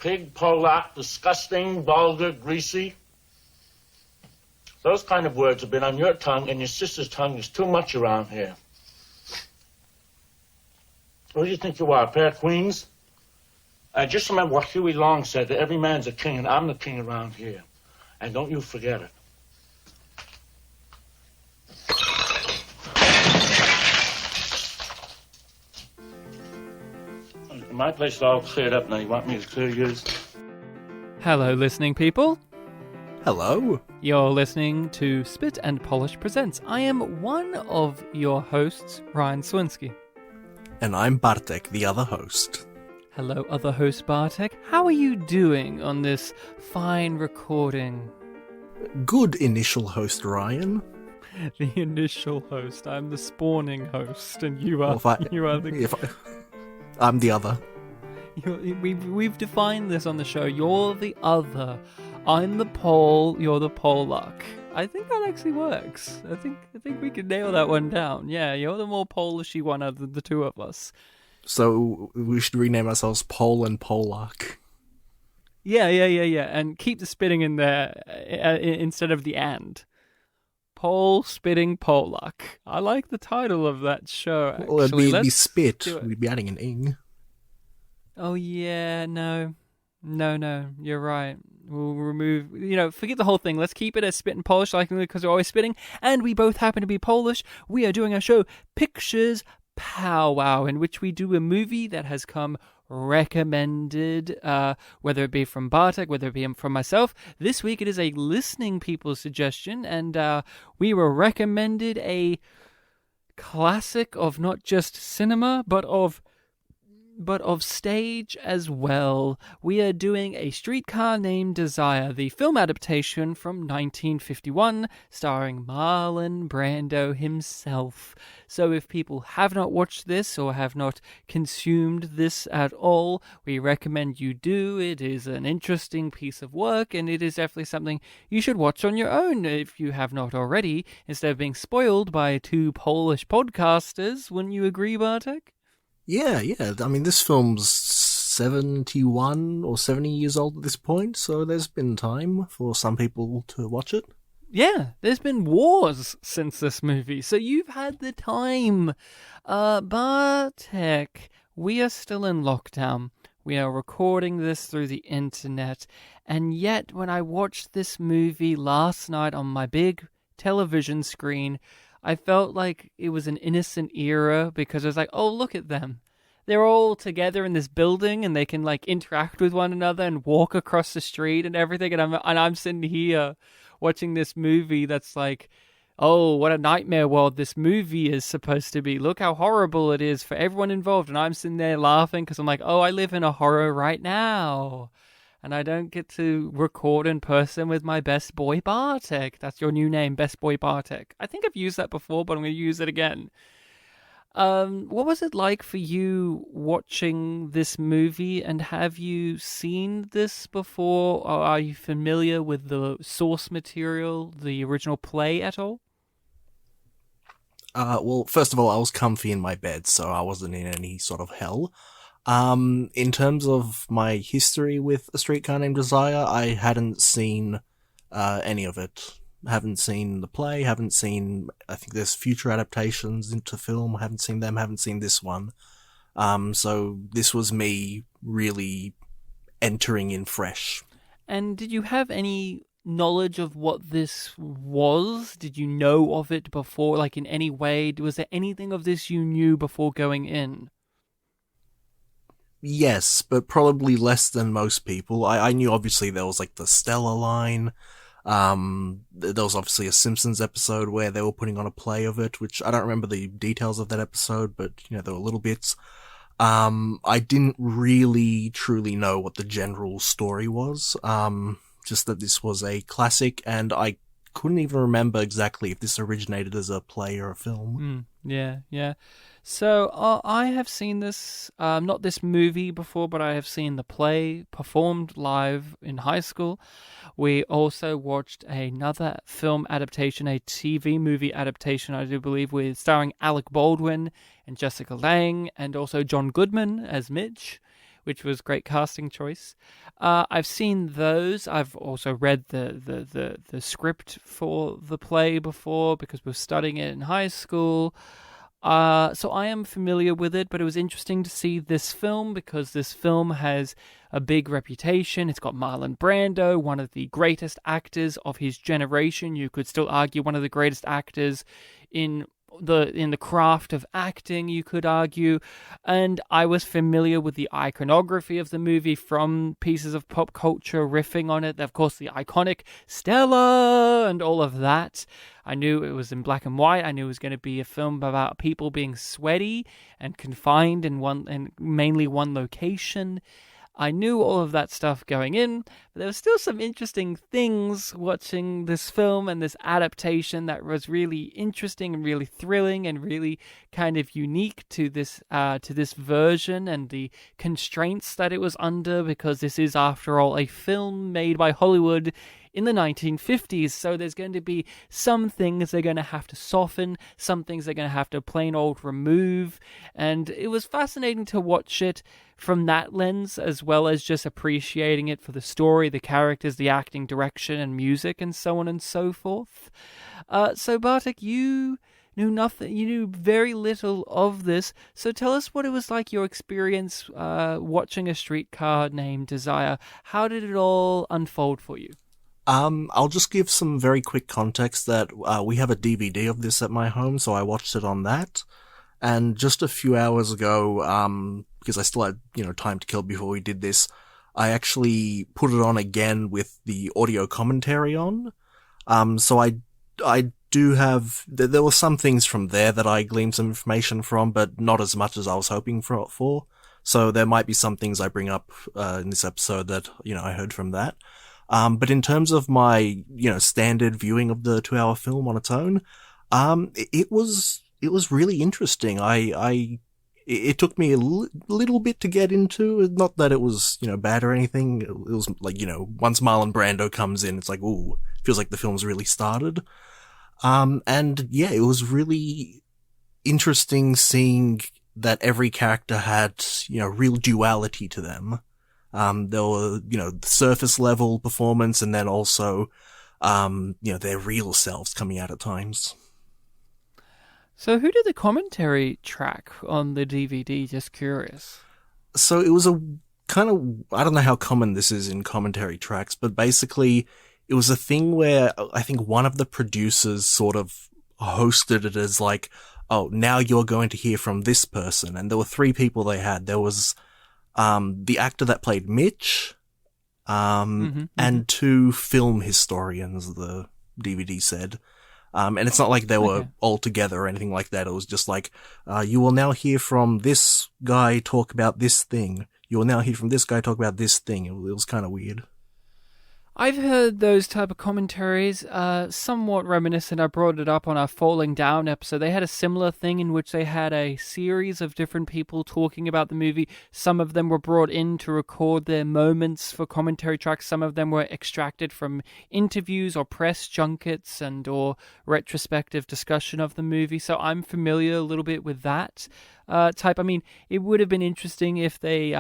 pig, Polak, disgusting, vulgar, greasy. Those kind of words have been on your tongue, and your sister's tongue. There's too much around here. What do you think you are, a pair of queens? Just remember what Huey Long said, that every man's a king, and I'm the king around here. And don't you forget it. My place is all cleared up now. You want me to clear yours? Hello, listening people. Hello. You're listening to Spit and Polish Presents. I am one of your hosts, Ryan Swinski. And I'm Bartek, the other host. Hello, other host Bartek. How are you doing on this fine recording? Good initial host, Ryan. The initial host. I'm the spawning host, and you are the... I'm the other. We've defined this on the show. You're the other. I'm the Pole. You're the Polak. I think that actually works. I think we can nail that one down. Yeah, you're the more Polishy one of the two of us. So we should rename ourselves Pole and Polak. Yeah, and keep the spitting in there instead of the and. Pole spitting Polak. I like the title of that show, actually. Well, it'd be spit. We'd be adding an ing. Oh, yeah, no, you're right. We'll remove, forget the whole thing. Let's keep it as spit and Polish, because we're always spitting, and we both happen to be Polish. We are doing our show, Pictures Powwow, in which we do a movie that has come recommended, whether it be from Bartek, whether it be from myself. This week it is a listening people's suggestion, and we were recommended a classic of not just cinema, but of stage as well. We are doing A Streetcar Named Desire, the film adaptation from 1951, starring Marlon Brando himself. So if people have not watched this or have not consumed this at all, we recommend you do. It is an interesting piece of work, and it is definitely something you should watch on your own if you have not already, instead of being spoiled by two Polish podcasters. Wouldn't you agree, Bartek? Yeah. I mean, this film's 71 or 70 years old at this point, so there's been time for some people to watch it. Yeah, there's been wars since this movie, so you've had the time. Bartek, we are still in lockdown. We are recording this through the internet, and yet when I watched this movie last night on my big television screen, I felt like it was an innocent era, because I was like, oh, look at them. They're all together in this building, and they can interact with one another and walk across the street and everything. And I'm sitting here watching this movie that's like, oh, what a nightmare world this movie is supposed to be. Look how horrible it is for everyone involved. And I'm sitting there laughing because I'm like, oh, I live in a horror right now. And I don't get to record in person with my best boy Bartek. That's your new name, Best Boy Bartek. I think I've used that before, but I'm going to use it again. What was it like for you watching this movie, and have you seen this before, or are you familiar with the source material, the original play at all? Well, first of all, I was comfy in my bed, so I wasn't in any sort of hell. In terms of my history with A Streetcar Named Desire, I hadn't seen any of it. Haven't seen the play, haven't seen, I think there's future adaptations into film, haven't seen them, haven't seen this one. So this was me really entering in fresh. And did you have any knowledge of what this was? Did you know of it before, in any way? Was there anything of this you knew before going in? Yes, but probably less than most people. I knew obviously there was the Stella line. There was obviously a Simpsons episode where they were putting on a play of it, which I don't remember the details of that episode, but there were little bits. I didn't really truly know what the general story was. Just that this was a classic, and I couldn't even remember exactly if this originated as a play or a film. Yeah. So I have seen this, not this movie before, but I have seen the play performed live in high school. We also watched another film adaptation, a TV movie adaptation, I do believe, with starring Alec Baldwin and Jessica Lange, and also John Goodman as Mitch. which was great casting choice. I've seen those. I've also read the script for the play before because we were studying it in high school. So I am familiar with it, but it was interesting to see this film because this film has a big reputation. It's got Marlon Brando, one of the greatest actors of his generation. You could still argue one of the greatest actors in the craft of acting, you could argue. And I was familiar with the iconography of the movie from pieces of pop culture riffing on it. Of course, the iconic Stella and all of that. I knew it was in black and white. I knew it was going to be a film about people being sweaty and confined in mainly one location. I knew all of that stuff going in, but there were still some interesting things watching this film and this adaptation that was really interesting and really thrilling and really kind of unique to this version and the constraints that it was under, because this is, after all, a film made by Hollywood in the 1950s, so there's going to be some things they're going to have to soften, some things they're going to have to plain old remove, and it was fascinating to watch it from that lens, as well as just appreciating it for the story, the characters, the acting, direction, and music, and so on and so forth. So Bartek, you knew nothing, you knew very little of this, so tell us what it was like, your experience watching A Streetcar Named Desire. How did it all unfold for you? I'll just give some very quick context that we have a DVD of this at my home, so I watched it on that. And just a few hours ago, because I still had, time to kill before we did this, I actually put it on again with the audio commentary on. So I do have, there were some things from there that I gleaned some information from, but not as much as I was hoping for. So there might be some things I bring up, in this episode that, I heard from that. But in terms of my, standard viewing of the 2-hour film on its own, it was really interesting. It took me a little bit to get into. Not that it was, bad or anything. It was like, once Marlon Brando comes in, it's like, ooh, feels like the film's really started. And yeah, it was really interesting seeing that every character had, real duality to them. There were, the surface level performance and then also, their real selves coming out at times. So who did the commentary track on the DVD? Just curious. So it was a kind of, I don't know how common this is in commentary tracks, but basically it was a thing where I think one of the producers sort of hosted it as like, oh, now you're going to hear from this person. And there were 3 people they had. There was the actor that played Mitch, and 2 film historians, the DVD said. And it's not like they were all together or anything like that. It was just like, you will now hear from this guy talk about this thing. You will now hear from this guy talk about this thing. It was kind of weird. I've heard those type of commentaries, somewhat reminiscent. I brought it up on our Falling Down episode. They had a similar thing in which they had a series of different people talking about the movie. Some of them were brought in to record their moments for commentary tracks. Some of them were extracted from interviews or press junkets or retrospective discussion of the movie. So I'm familiar a little bit with that type. I mean, it would have been interesting if they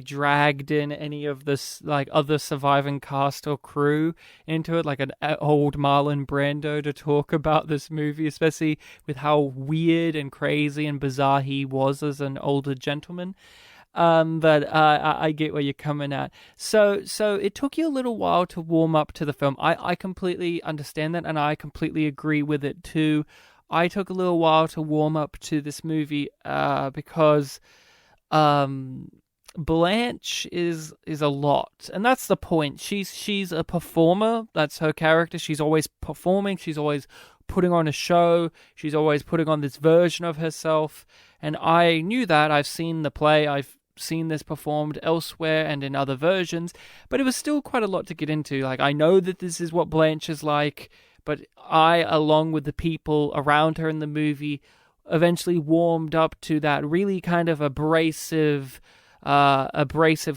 dragged in any of this like other surviving cast or crew into it, like an old Marlon Brando to talk about this movie, especially with how weird and crazy and bizarre he was as an older gentleman. But I get where you're coming at. So it took you a little while to warm up to the film. I completely understand that, and I completely agree with it too. I took a little while to warm up to this movie because Blanche is a lot, and that's the point. She's a performer. That's her character. She's always performing. She's always putting on a show. She's always putting on this version of herself. And I knew that. I've seen the play. I've seen this performed elsewhere and in other versions, but it was still quite a lot to get into. Like, I know that this is what Blanche is like, but I, along with the people around her in the movie, eventually warmed up to that really kind of abrasive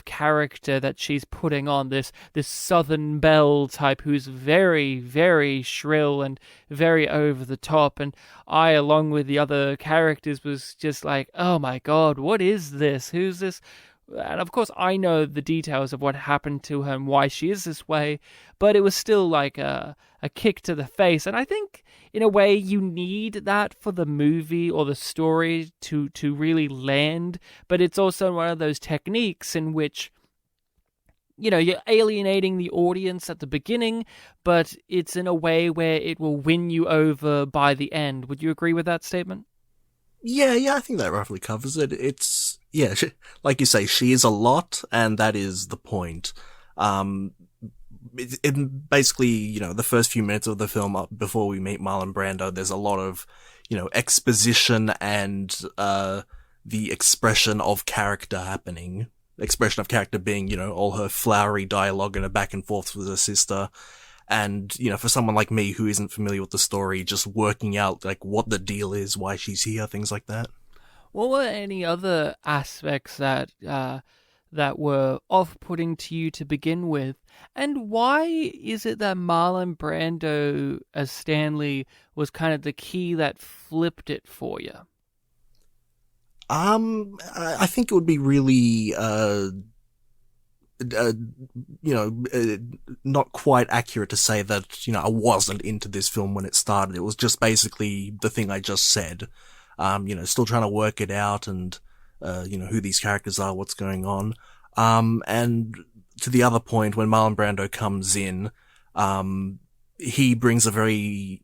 character that she's putting on, this Southern belle type who's very, very shrill and very over the top. And I, along with the other characters, was just like, oh my god, what is this? Who's this? And of course, I know the details of what happened to her and why she is this way, but it was still like a kick to the face. And I think, in a way, you need that for the movie or the story to really land. But it's also one of those techniques in which, you're alienating the audience at the beginning, but it's in a way where it will win you over by the end. Would you agree with that statement? Yeah, I think that roughly covers it. It's, yeah, like you say, she is a lot, and that is the point. It basically, the first few minutes of the film before we meet Marlon Brando, there's a lot of, exposition and, the expression of character happening. Expression of character being, all her flowery dialogue and her back and forth with her sister. And, for someone like me who isn't familiar with the story, just working out, like, what the deal is, why she's here, things like that. What were any other aspects that were off-putting to you to begin with? And why is it that Marlon Brando as Stanley was kind of the key that flipped it for you? I think it would be really, not quite accurate to say that, I wasn't into this film when it started. It was just basically the thing I just said. Still trying to work it out and, who these characters are, what's going on. And to the other point, when Marlon Brando comes in, he brings a very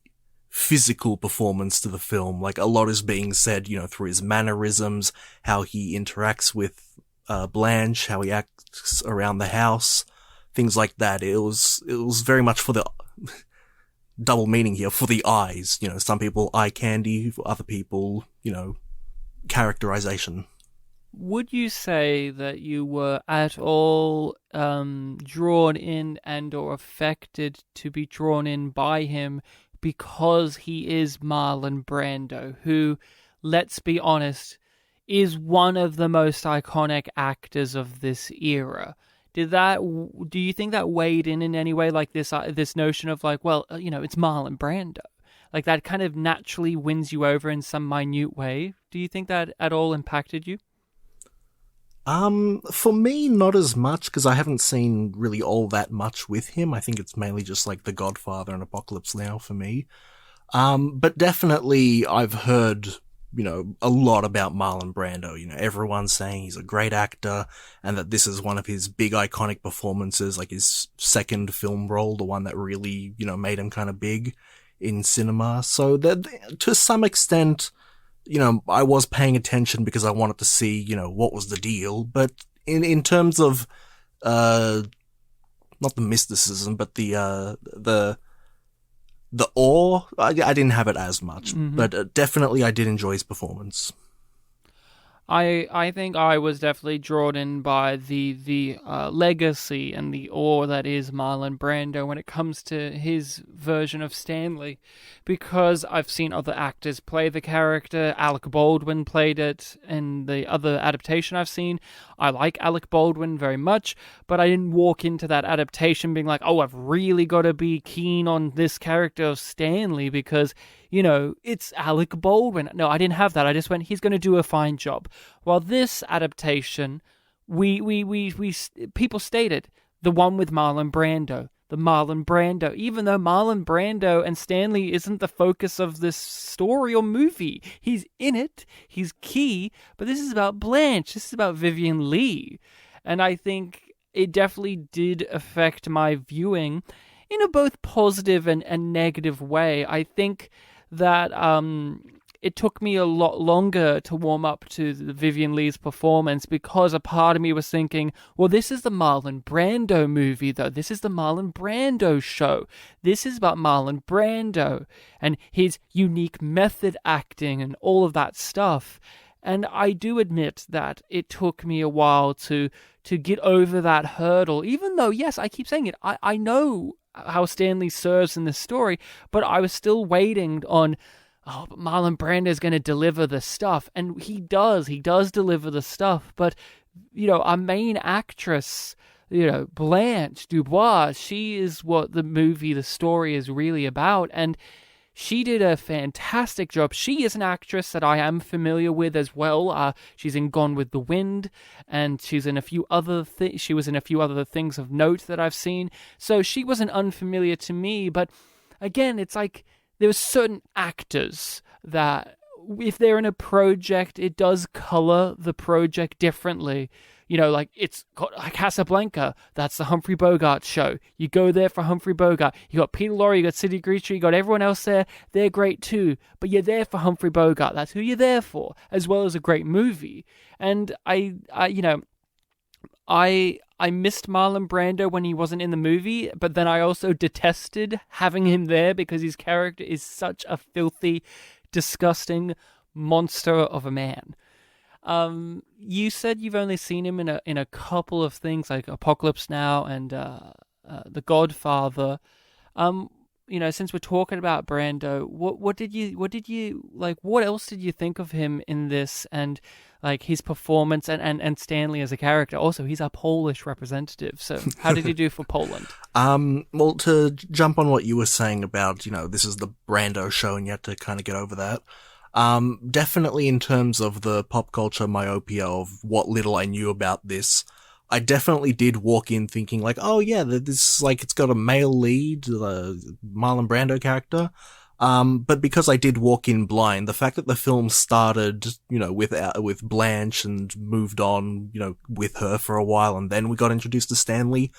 physical performance to the film. Like, a lot is being said, through his mannerisms, how he interacts with Blanche, how he acts around the house, things like that. It was very much for the double meaning here, for the eyes. Some people eye candy, for other people, characterization. Would you say that you were at all drawn in and or affected to be drawn in by him because he is Marlon Brando, who, let's be honest, is one of the most iconic actors of this era? Do you think that weighed in any way, like this notion of like, well, it's Marlon Brando, like that kind of naturally wins you over in some minute way? Do you think that at all impacted you? For me, not as much, because I haven't seen really all that much with him. I think it's mainly just like The Godfather and Apocalypse Now for me. But definitely I've heard, a lot about Marlon Brando. Everyone's saying he's a great actor and that this is one of his big iconic performances, like his second film role, the one that really, made him kind of big in cinema. So that, to some extent, I was paying attention because I wanted to see, what was the deal. But in terms of, not the mysticism, but the awe, I didn't have it as much. Mm-hmm. But definitely I did enjoy his performance. I think I was definitely drawn in by the legacy and the awe that is Marlon Brando when it comes to his version of Stanley, because I've seen other actors play the character. Alec Baldwin played it in the other adaptation I've seen. I like Alec Baldwin very much, but I didn't walk into that adaptation being like, oh, I've really got to be keen on this character of Stanley because, it's Alec Baldwin. No, I didn't have that. I just went, he's going to do a fine job. While this adaptation, people stated the one with Marlon Brando, even though Marlon Brando and Stanley isn't the focus of this story or movie. He's in it, he's key, but this is about Blanche, this is about Vivian Leigh. And I think it definitely did affect my viewing in a both positive and negative way. I think that it took me a lot longer to warm up to the Vivian Leigh's performance because a part of me was thinking, well, this is the Marlon Brando movie, though. This is the Marlon Brando show. This is about Marlon Brando and his unique method acting and all of that stuff. And I do admit that it took me a while to get over that hurdle, even though, yes, I keep saying it, I know how Stanley serves in this story, but I was still waiting on, but Marlon Brando is going to deliver the stuff. And he does deliver the stuff. But, our main actress, Blanche Dubois, she is what the story is really about. And she did a fantastic job. She is an actress that I am familiar with as well. She's in Gone with the Wind, and she's in a few other she was in a few other things of note that I've seen. So she wasn't unfamiliar to me, but again, it's like there's certain actors that if they're in a project, it does color the project differently. You know, like it's got like Casablanca. That's the Humphrey Bogart show. You go there for Humphrey Bogart. You got Peter Lorre, you got Sidney Greenstreet, you got everyone else there. They're great too. But you're there for Humphrey Bogart. That's who you're there for, as well as a great movie. And I missed Marlon Brando when he wasn't in the movie, but then I also detested having him there because his character is such a filthy, disgusting monster of a man. You said you've only seen him in a couple of things like Apocalypse Now and The Godfather. Since we're talking about Brando, what did you like? What else did you think of him in this, and like his performance and Stanley as a character? Also, he's a Polish representative, so how did he do for Poland? Well, to jump on what you were saying about, this is the Brando show and you have to kind of get over that. Definitely in terms of the pop culture myopia of what little I knew about this, I definitely did walk in thinking like, oh yeah, this it's got a male lead, the Marlon Brando character. But because I did walk in blind, the fact that the film started, with Blanche and moved on, with her for a while, and then we got introduced to Stanley,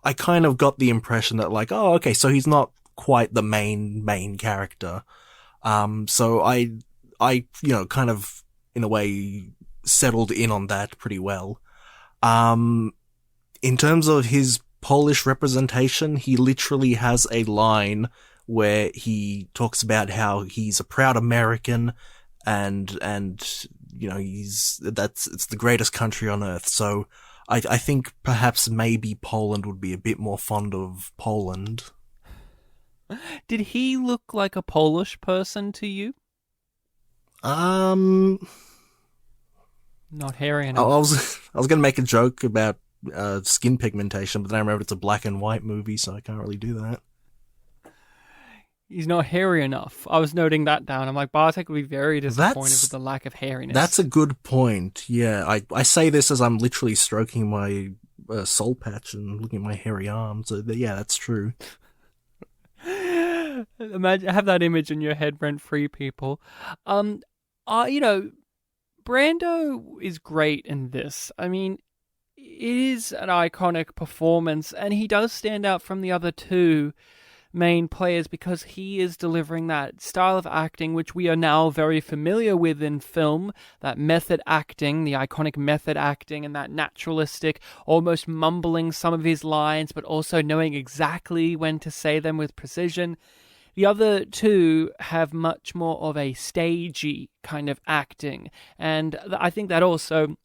I kind of got the impression that like, oh, okay, so he's not quite the main character. So I kind of, in a way, settled in on that pretty well. In terms of his Polish representation, he literally has a line where he talks about how he's a proud American and it's the greatest country on earth. So I think perhaps maybe Poland would be a bit more fond of Poland. Did he look like a Polish person to you? Not hairy enough. I was going to make a joke about skin pigmentation, but then I remembered it's a black and white movie, so I can't really do that. He's not hairy enough. I was noting that down. I'm like, Bartek would be very disappointed with the lack of hairiness. That's a good point. Yeah, I say this as I'm literally stroking my soul patch and looking at my hairy arm. So yeah, that's true. Imagine, have that image in your head rent free, people. Brando is great in this. I mean, it is an iconic performance, and he does stand out from the other two main players because he is delivering that style of acting which we are now very familiar with in film, that method acting, the iconic method acting, and that naturalistic, almost mumbling some of his lines, but also knowing exactly when to say them with precision. The other two have much more of a stagey kind of acting, and I think that also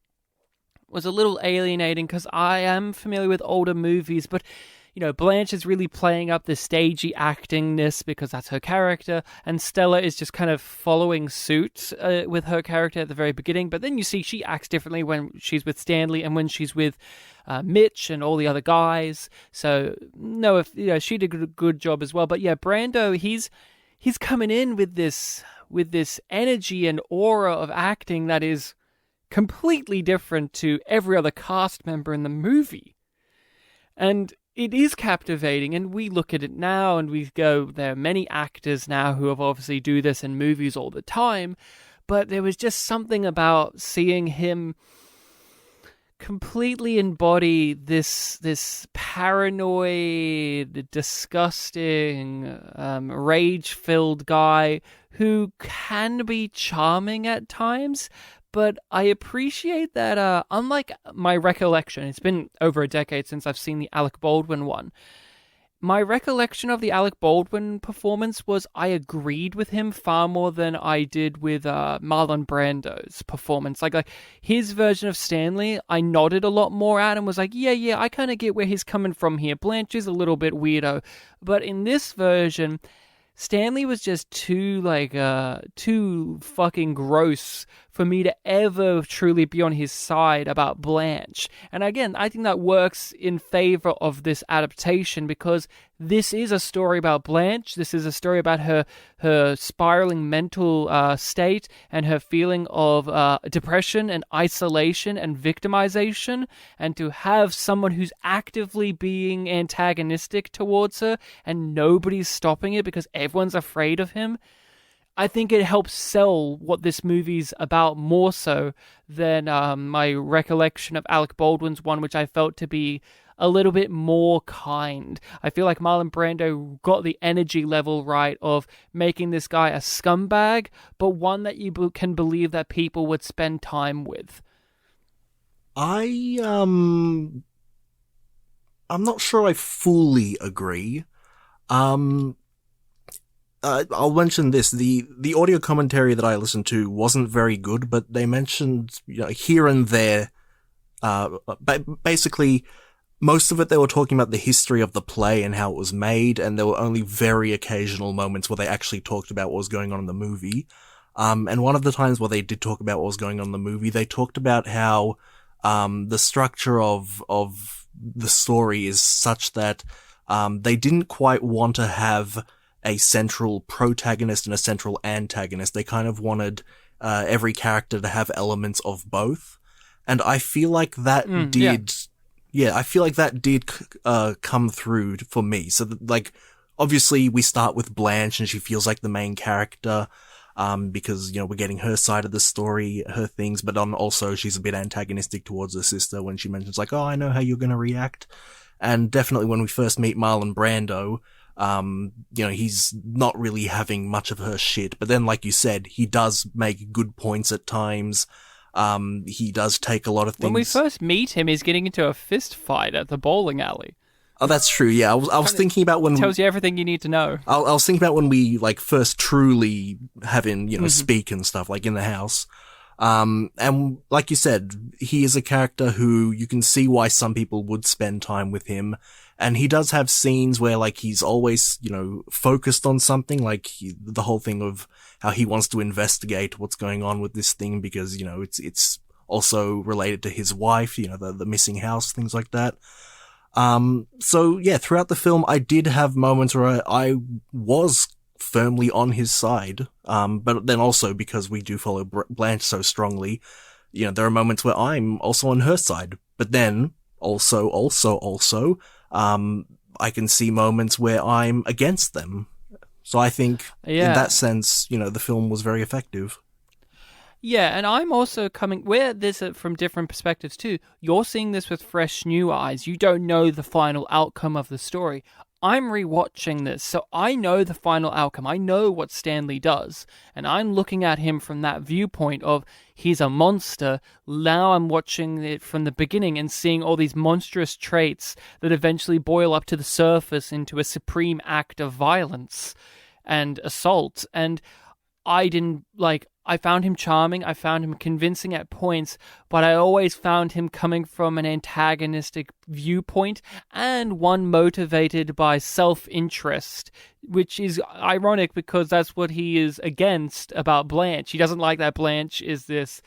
was a little alienating because I am familiar with older movies, but Blanche is really playing up the stagey actingness because that's her character, and Stella is just kind of following suit with her character at the very beginning. But then you see she acts differently when she's with Stanley and when she's with Mitch and all the other guys. So she did a good job as well. But yeah, Brando, he's coming in with this energy and aura of acting that is completely different to every other cast member in the movie, and it is captivating. And we look at it now and we go, there are many actors now who have obviously do this in movies all the time, but there was just something about seeing him completely embody this paranoid, disgusting, rage-filled guy who can be charming at times. But I appreciate that, unlike my recollection, it's been over a decade since I've seen the Alec Baldwin one. My recollection of the Alec Baldwin performance was I agreed with him far more than I did with Marlon Brando's performance. Like his version of Stanley, I nodded a lot more at and was like, yeah, I kind of get where he's coming from here. Blanche is a little bit weirdo. But in this version, Stanley was just too fucking gross for me to ever truly be on his side about Blanche. And again, I think that works in favor of this adaptation because this is a story about Blanche. This is a story about her spiraling mental state and her feeling of depression and isolation and victimization. And to have someone who's actively being antagonistic towards her and nobody's stopping it because everyone's afraid of him, I think it helps sell what this movie's about more so than my recollection of Alec Baldwin's one, which I felt to be a little bit more kind. I feel like Marlon Brando got the energy level right of making this guy a scumbag, but one that you can believe that people would spend time with. I'm not sure I fully agree. I'll mention this. The audio commentary that I listened to wasn't very good, but they mentioned, here and there, basically, most of it they were talking about the history of the play and how it was made, and there were only very occasional moments where they actually talked about what was going on in the movie. And one of the times where they did talk about what was going on in the movie, they talked about how the structure of the story is such that they didn't quite want to have a central protagonist and a central antagonist. They kind of wanted every character to have elements of both. And I feel like that did come through for me. So, obviously we start with Blanche and she feels like the main character, because, we're getting her side of the story, her things, but also she's a bit antagonistic towards her sister when she mentions oh, I know how you're going to react. And definitely when we first meet Marlon Brando, he's not really having much of her shit, but then, like you said, he does make good points at times. He does take a lot of things. When we first meet him, he's getting into a fist fight at the bowling alley. Oh, that's true. Yeah, I was thinking about when tells you everything you need to know. I was thinking about when we first truly have him, speak and stuff in the house. And like you said, he is a character who you can see why some people would spend time with him. And he does have scenes where he's always, focused on something, the whole thing of how he wants to investigate what's going on with this thing because, it's also related to his wife, the missing house, things like that. So yeah, throughout the film, I did have moments where I was firmly on his side. But then also because we do follow Blanche so strongly, there are moments where I'm also on her side, but then also, I can see moments where I'm against them. So I think in that sense, the film was very effective. Yeah, and I'm also where this from different perspectives too. You're seeing this with fresh new eyes. You don't know the final outcome of the story. I'm rewatching this, so I know the final outcome. I know what Stanley does, and I'm looking at him from that viewpoint of he's a monster. Now I'm watching it from the beginning and seeing all these monstrous traits that eventually boil up to the surface into a supreme act of violence and assault. And I found him charming, I found him convincing at points, but I always found him coming from an antagonistic viewpoint and one motivated by self-interest, which is ironic because that's what he is against about Blanche. He doesn't like that Blanche is this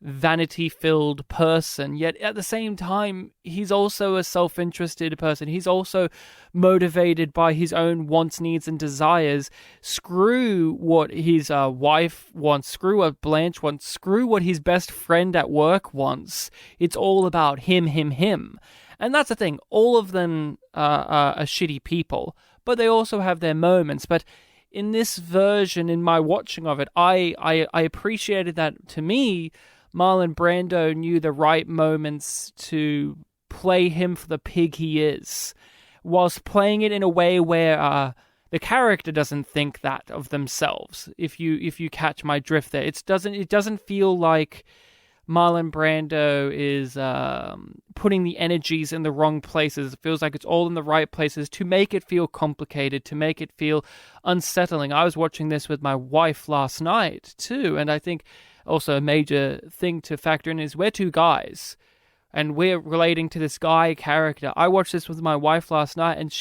vanity-filled person, yet at the same time, he's also a self-interested person. He's also motivated by his own wants, needs, and desires. Screw what his wife wants, screw what Blanche wants, screw what his best friend at work wants. It's all about him. And that's the thing. All of them are shitty people, but they also have their moments. But in this version, in my watching of it, I appreciated that, to me, Marlon Brando knew the right moments to play him for the pig he is, whilst playing it in a way where the character doesn't think that of themselves. If you catch my drift there, it doesn't feel like Marlon Brando is putting the energies in the wrong places. It feels like it's all in the right places to make it feel complicated, to make it feel unsettling. I was watching this with my wife last night too, and I think also a major thing to factor in is we're two guys, and we're relating to this guy character. I watched this with my wife last night, and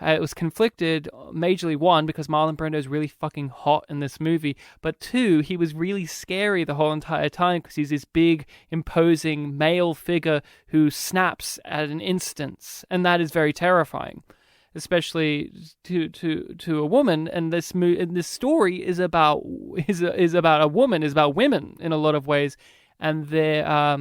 It was conflicted, majorly one, because Marlon Brando is really fucking hot in this movie, but two, he was really scary the whole entire time because he's this big, imposing male figure who snaps at an instance, and that is very terrifying, especially to a woman. And this story is about a woman, is about women in a lot of ways, and their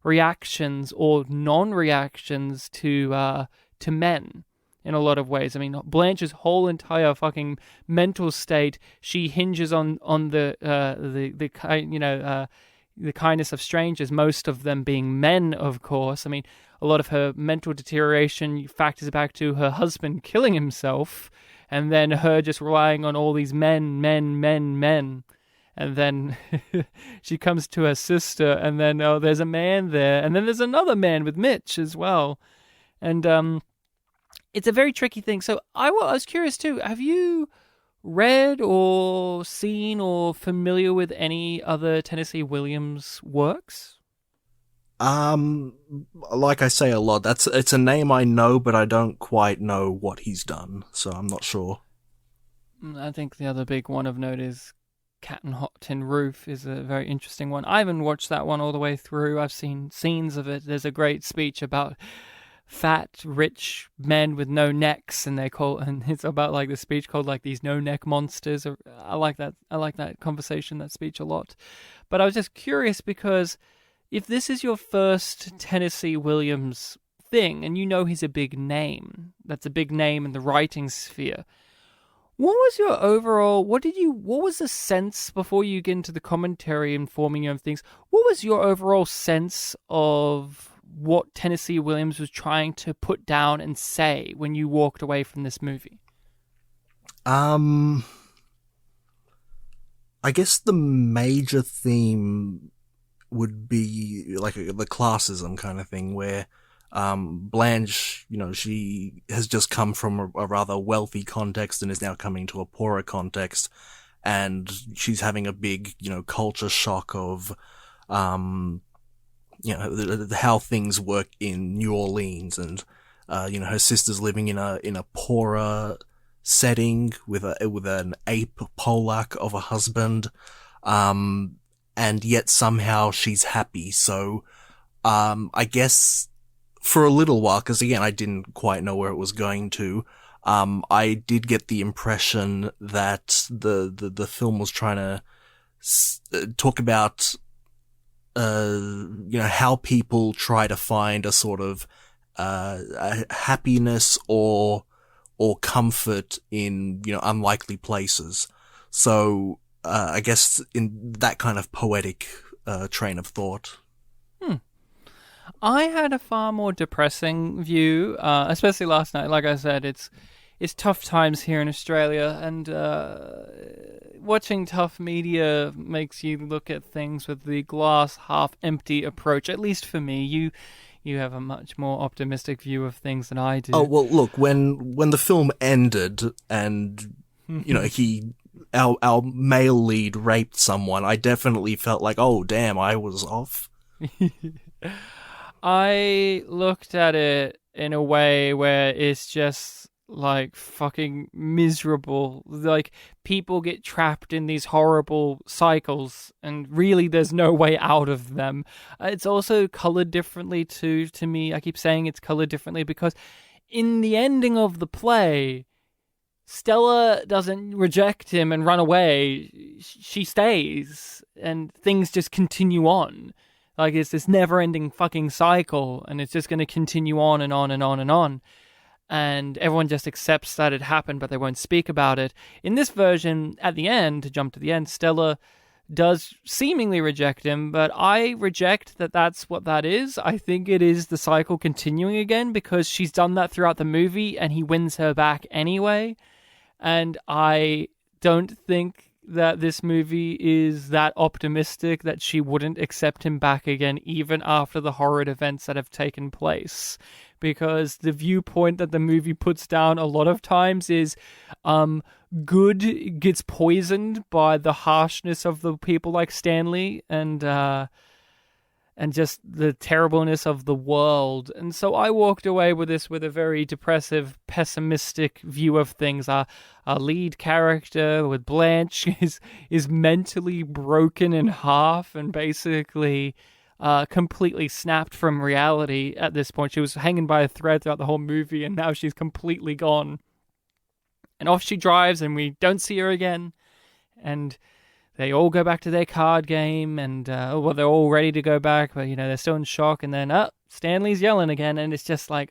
reactions or non-reactions to men in a lot of ways. I mean, Blanche's whole entire fucking mental state, she hinges on the kindness of strangers, most of them being men, of course. I mean, a lot of her mental deterioration factors back to her husband killing himself, and then her just relying on all these men. And then she comes to her sister, and then, oh, there's a man there. And then there's another man with Mitch as well. And it's a very tricky thing. So I was curious too. Have you read or seen or familiar with any other Tennessee Williams works? Like I say a lot, it's a name I know, but I don't quite know what he's done, so I'm not sure. I think the other big one of note is Cat and Hot Tin Roof is a very interesting one. I haven't watched that one all the way through. I've seen scenes of it. There's a great speech about fat, rich men with no necks, and it's about like the speech called like these no neck monsters. I like that conversation, that speech a lot. But I was just curious because if this is your first Tennessee Williams thing, and you know he's a big name, that's a big name in the writing sphere. What was your overall, what was the sense, before you get into the commentary and forming your own things, what was your overall sense of what Tennessee Williams was trying to put down and say when you walked away from this movie? I guess the major theme would be like the classism kind of thing, where Blanche, she has just come from a rather wealthy context and is now coming to a poorer context, and she's having a big, culture shock of, how things work in New Orleans, and her sister's living in a poorer setting with an ape Polak of a husband, and yet somehow she's happy. So, I guess for a little while, because again, I didn't quite know where it was going to, I did get the impression that the film was trying to talk about, how people try to find a sort of a happiness or comfort in unlikely places. So I guess in that kind of poetic train of thought. I had a far more depressing view, especially last night. Like I said, it's tough times here in Australia, and watching tough media makes you look at things with the glass half empty approach. At least for me, you have a much more optimistic view of things than I do. Oh well, look, when the film ended and our male lead raped someone, I definitely felt like, oh damn, I was off. I looked at it in a way where it's just like fucking miserable. Like, people get trapped in these horrible cycles and really there's no way out of them. It's also colored differently too, to me. I keep saying it's colored differently because in the ending of the play, Stella doesn't reject him and run away. She stays and things just continue on. Like, it's this never-ending fucking cycle, and it's just going to continue on and on and on and on. And everyone just accepts that it happened, but they won't speak about it. In this version, at the end, to jump to the end, Stella does seemingly reject him, but I reject that that's what that is. I think it is the cycle continuing again, because she's done that throughout the movie, and he wins her back anyway. And I don't think that this movie is that optimistic that she wouldn't accept him back again, even after the horrid events that have taken place. Because the viewpoint that the movie puts down a lot of times is good gets poisoned by the harshness of the people like Stanley, and and just the terribleness of the world. And so I walked away with this with a very depressive, pessimistic view of things. Our lead character with Blanche is mentally broken in half and basically completely snapped from reality at this point. She was hanging by a thread throughout the whole movie, and now she's completely gone. And off she drives, and we don't see her again. And they all go back to their card game, and they're all ready to go back, but they're still in shock. And then Stanley's yelling again, and it's just like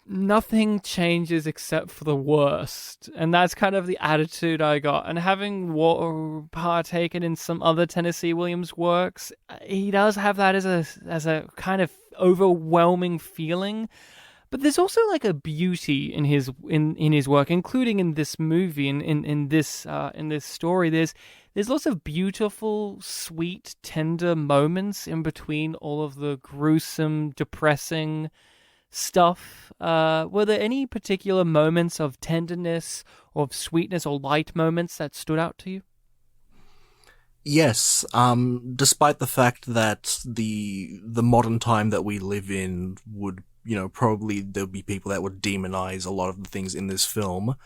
nothing changes except for the worst. And that's kind of the attitude I got. And having partaken in some other Tennessee Williams works, he does have that as a kind of overwhelming feeling. But there's also like a beauty in his work, including in this movie, in this story. There's lots of beautiful, sweet, tender moments in between all of the gruesome, depressing stuff. Were there any particular moments of tenderness or of sweetness or light moments that stood out to you? Yes, despite the fact that the modern time that we live in would, probably there'll be people that would demonize a lot of the things in this film.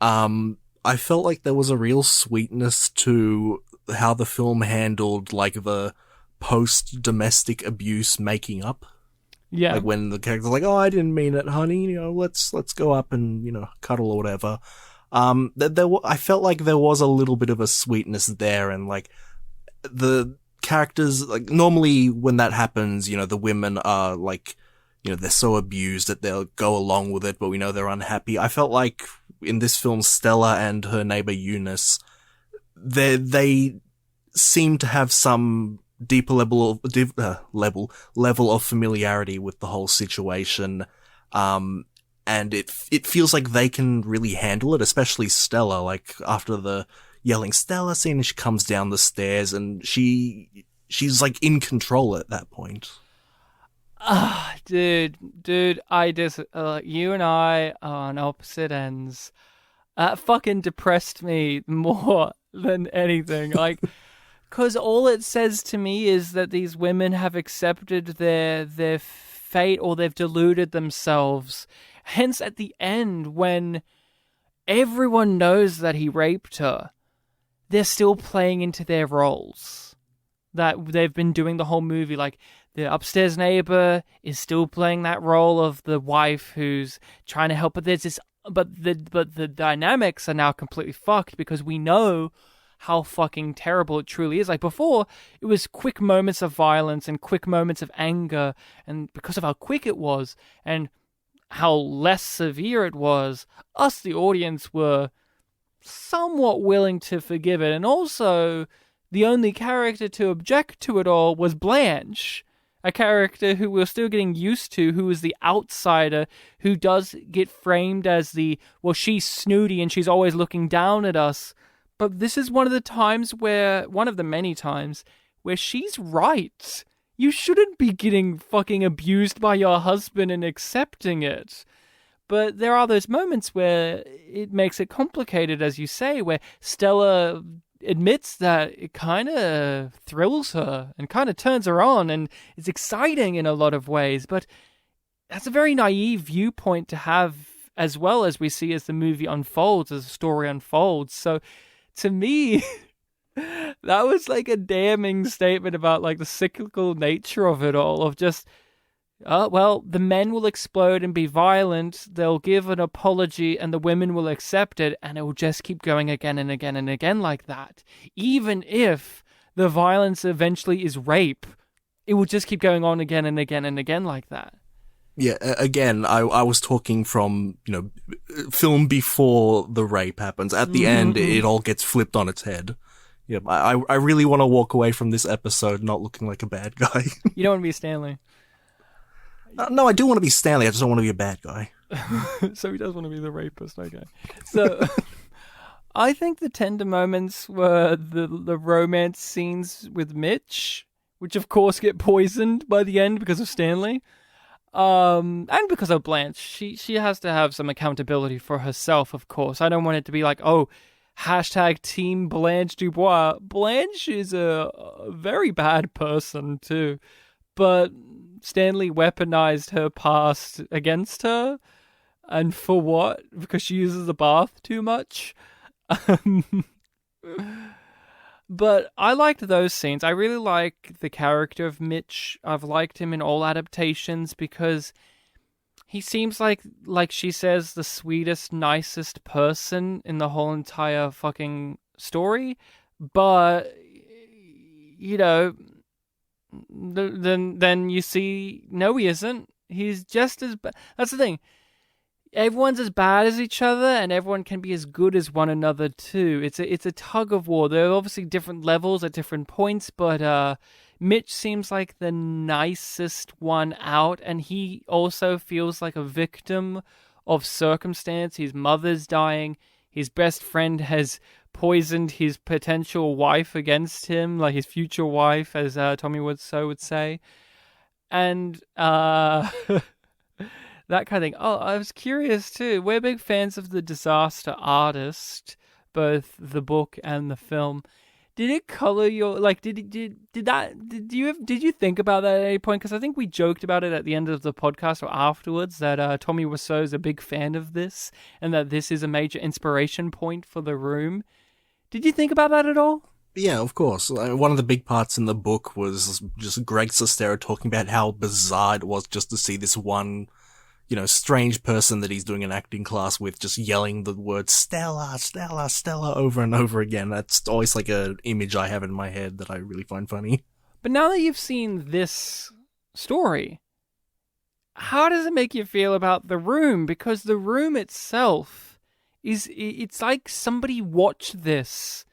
I felt like there was a real sweetness to how the film handled, like, the post-domestic abuse making up. Yeah. Like, when the character's like, oh, I didn't mean it, honey, let's go up and, cuddle or whatever. I felt like there was a little bit of a sweetness there, and, like, the characters, like, normally when that happens, the women are, like, they're so abused that they'll go along with it, but we know they're unhappy. I felt like in this film, Stella and her neighbor Eunice, they seem to have some deeper level of familiarity with the whole situation. And it feels like they can really handle it, especially Stella, like after the yelling Stella scene, and she comes down the stairs and she's like in control at that point. Dude, I just, you and I are on opposite ends. Fucking depressed me more than anything. Like, cause all it says to me is that these women have accepted their fate, or they've deluded themselves. Hence, at the end, when everyone knows that he raped her, they're still playing into their roles that they've been doing the whole movie. Like, the upstairs neighbor is still playing that role of the wife who's trying to help, but there's this, but the dynamics are now completely fucked because we know how fucking terrible it truly is. Like, before, it was quick moments of violence and quick moments of anger, and because of how quick it was and how less severe it was, us, the audience, were somewhat willing to forgive it. And also, the only character to object to it all was Blanche, a character who we're still getting used to, who is the outsider, who does get framed as she's snooty and she's always looking down at us. But this is one of the many times where she's right. You shouldn't be getting fucking abused by your husband and accepting it. But there are those moments where it makes it complicated, as you say, where Stella admits that it kind of thrills her and kind of turns her on, and it's exciting in a lot of ways. But that's a very naive viewpoint to have, as well, as we see as the movie unfolds, as the story unfolds. So to me, that was like a damning statement about like the cyclical nature of it all, of just, the men will explode and be violent, they'll give an apology, and the women will accept it, and it will just keep going again and again and again like that. Even if the violence eventually is rape, it will just keep going on again and again and again like that. Yeah, again, I was talking from, film before the rape happens. At the end, it all gets flipped on its head. Yeah, I really want to walk away from this episode not looking like a bad guy. You don't want to be Stanley. No, I do want to be Stanley. I just don't want to be a bad guy. So he does want to be the rapist, okay. So I think the tender moments were the romance scenes with Mitch, which of course get poisoned by the end because of Stanley. And because of Blanche. She has to have some accountability for herself, of course. I don't want it to be like, oh, Hashtag Team Blanche Dubois. Blanche is a very bad person too, but Stanley weaponized her past against her, and for what? Because she uses the bath too much. But I liked those scenes. I really like the character of Mitch. I've liked him in all adaptations because he seems like she says, the sweetest, nicest person in the whole entire fucking story. But, you know, then you see, no, he isn't. He's just as bad. That's the thing. Everyone's as bad as each other, and everyone can be as good as one another too. It's a tug of war. There are obviously different levels at different points, but Mitch seems like the nicest one out, and he also feels like a victim of circumstance. His mother's dying. His best friend has poisoned his potential wife against him, like his future wife, as Tommy would say. And that kind of thing. Oh, I was curious too. We're big fans of The Disaster Artist, both the book and the film. Did it color your, like, did you think about that at any point? Because I think we joked about it at the end of the podcast or afterwards that Tommy Wiseau is a big fan of this and that this is a major inspiration point for The Room. Did you think about that at all? Yeah, of course. One of the big parts in the book was just Greg Sestero talking about how bizarre it was just to see this one, strange person that he's doing an acting class with just yelling the word Stella, Stella, Stella over and over again. That's always like an image I have in my head that I really find funny. But now that you've seen this story, how does it make you feel about The Room? Because The Room itself it's like somebody watched this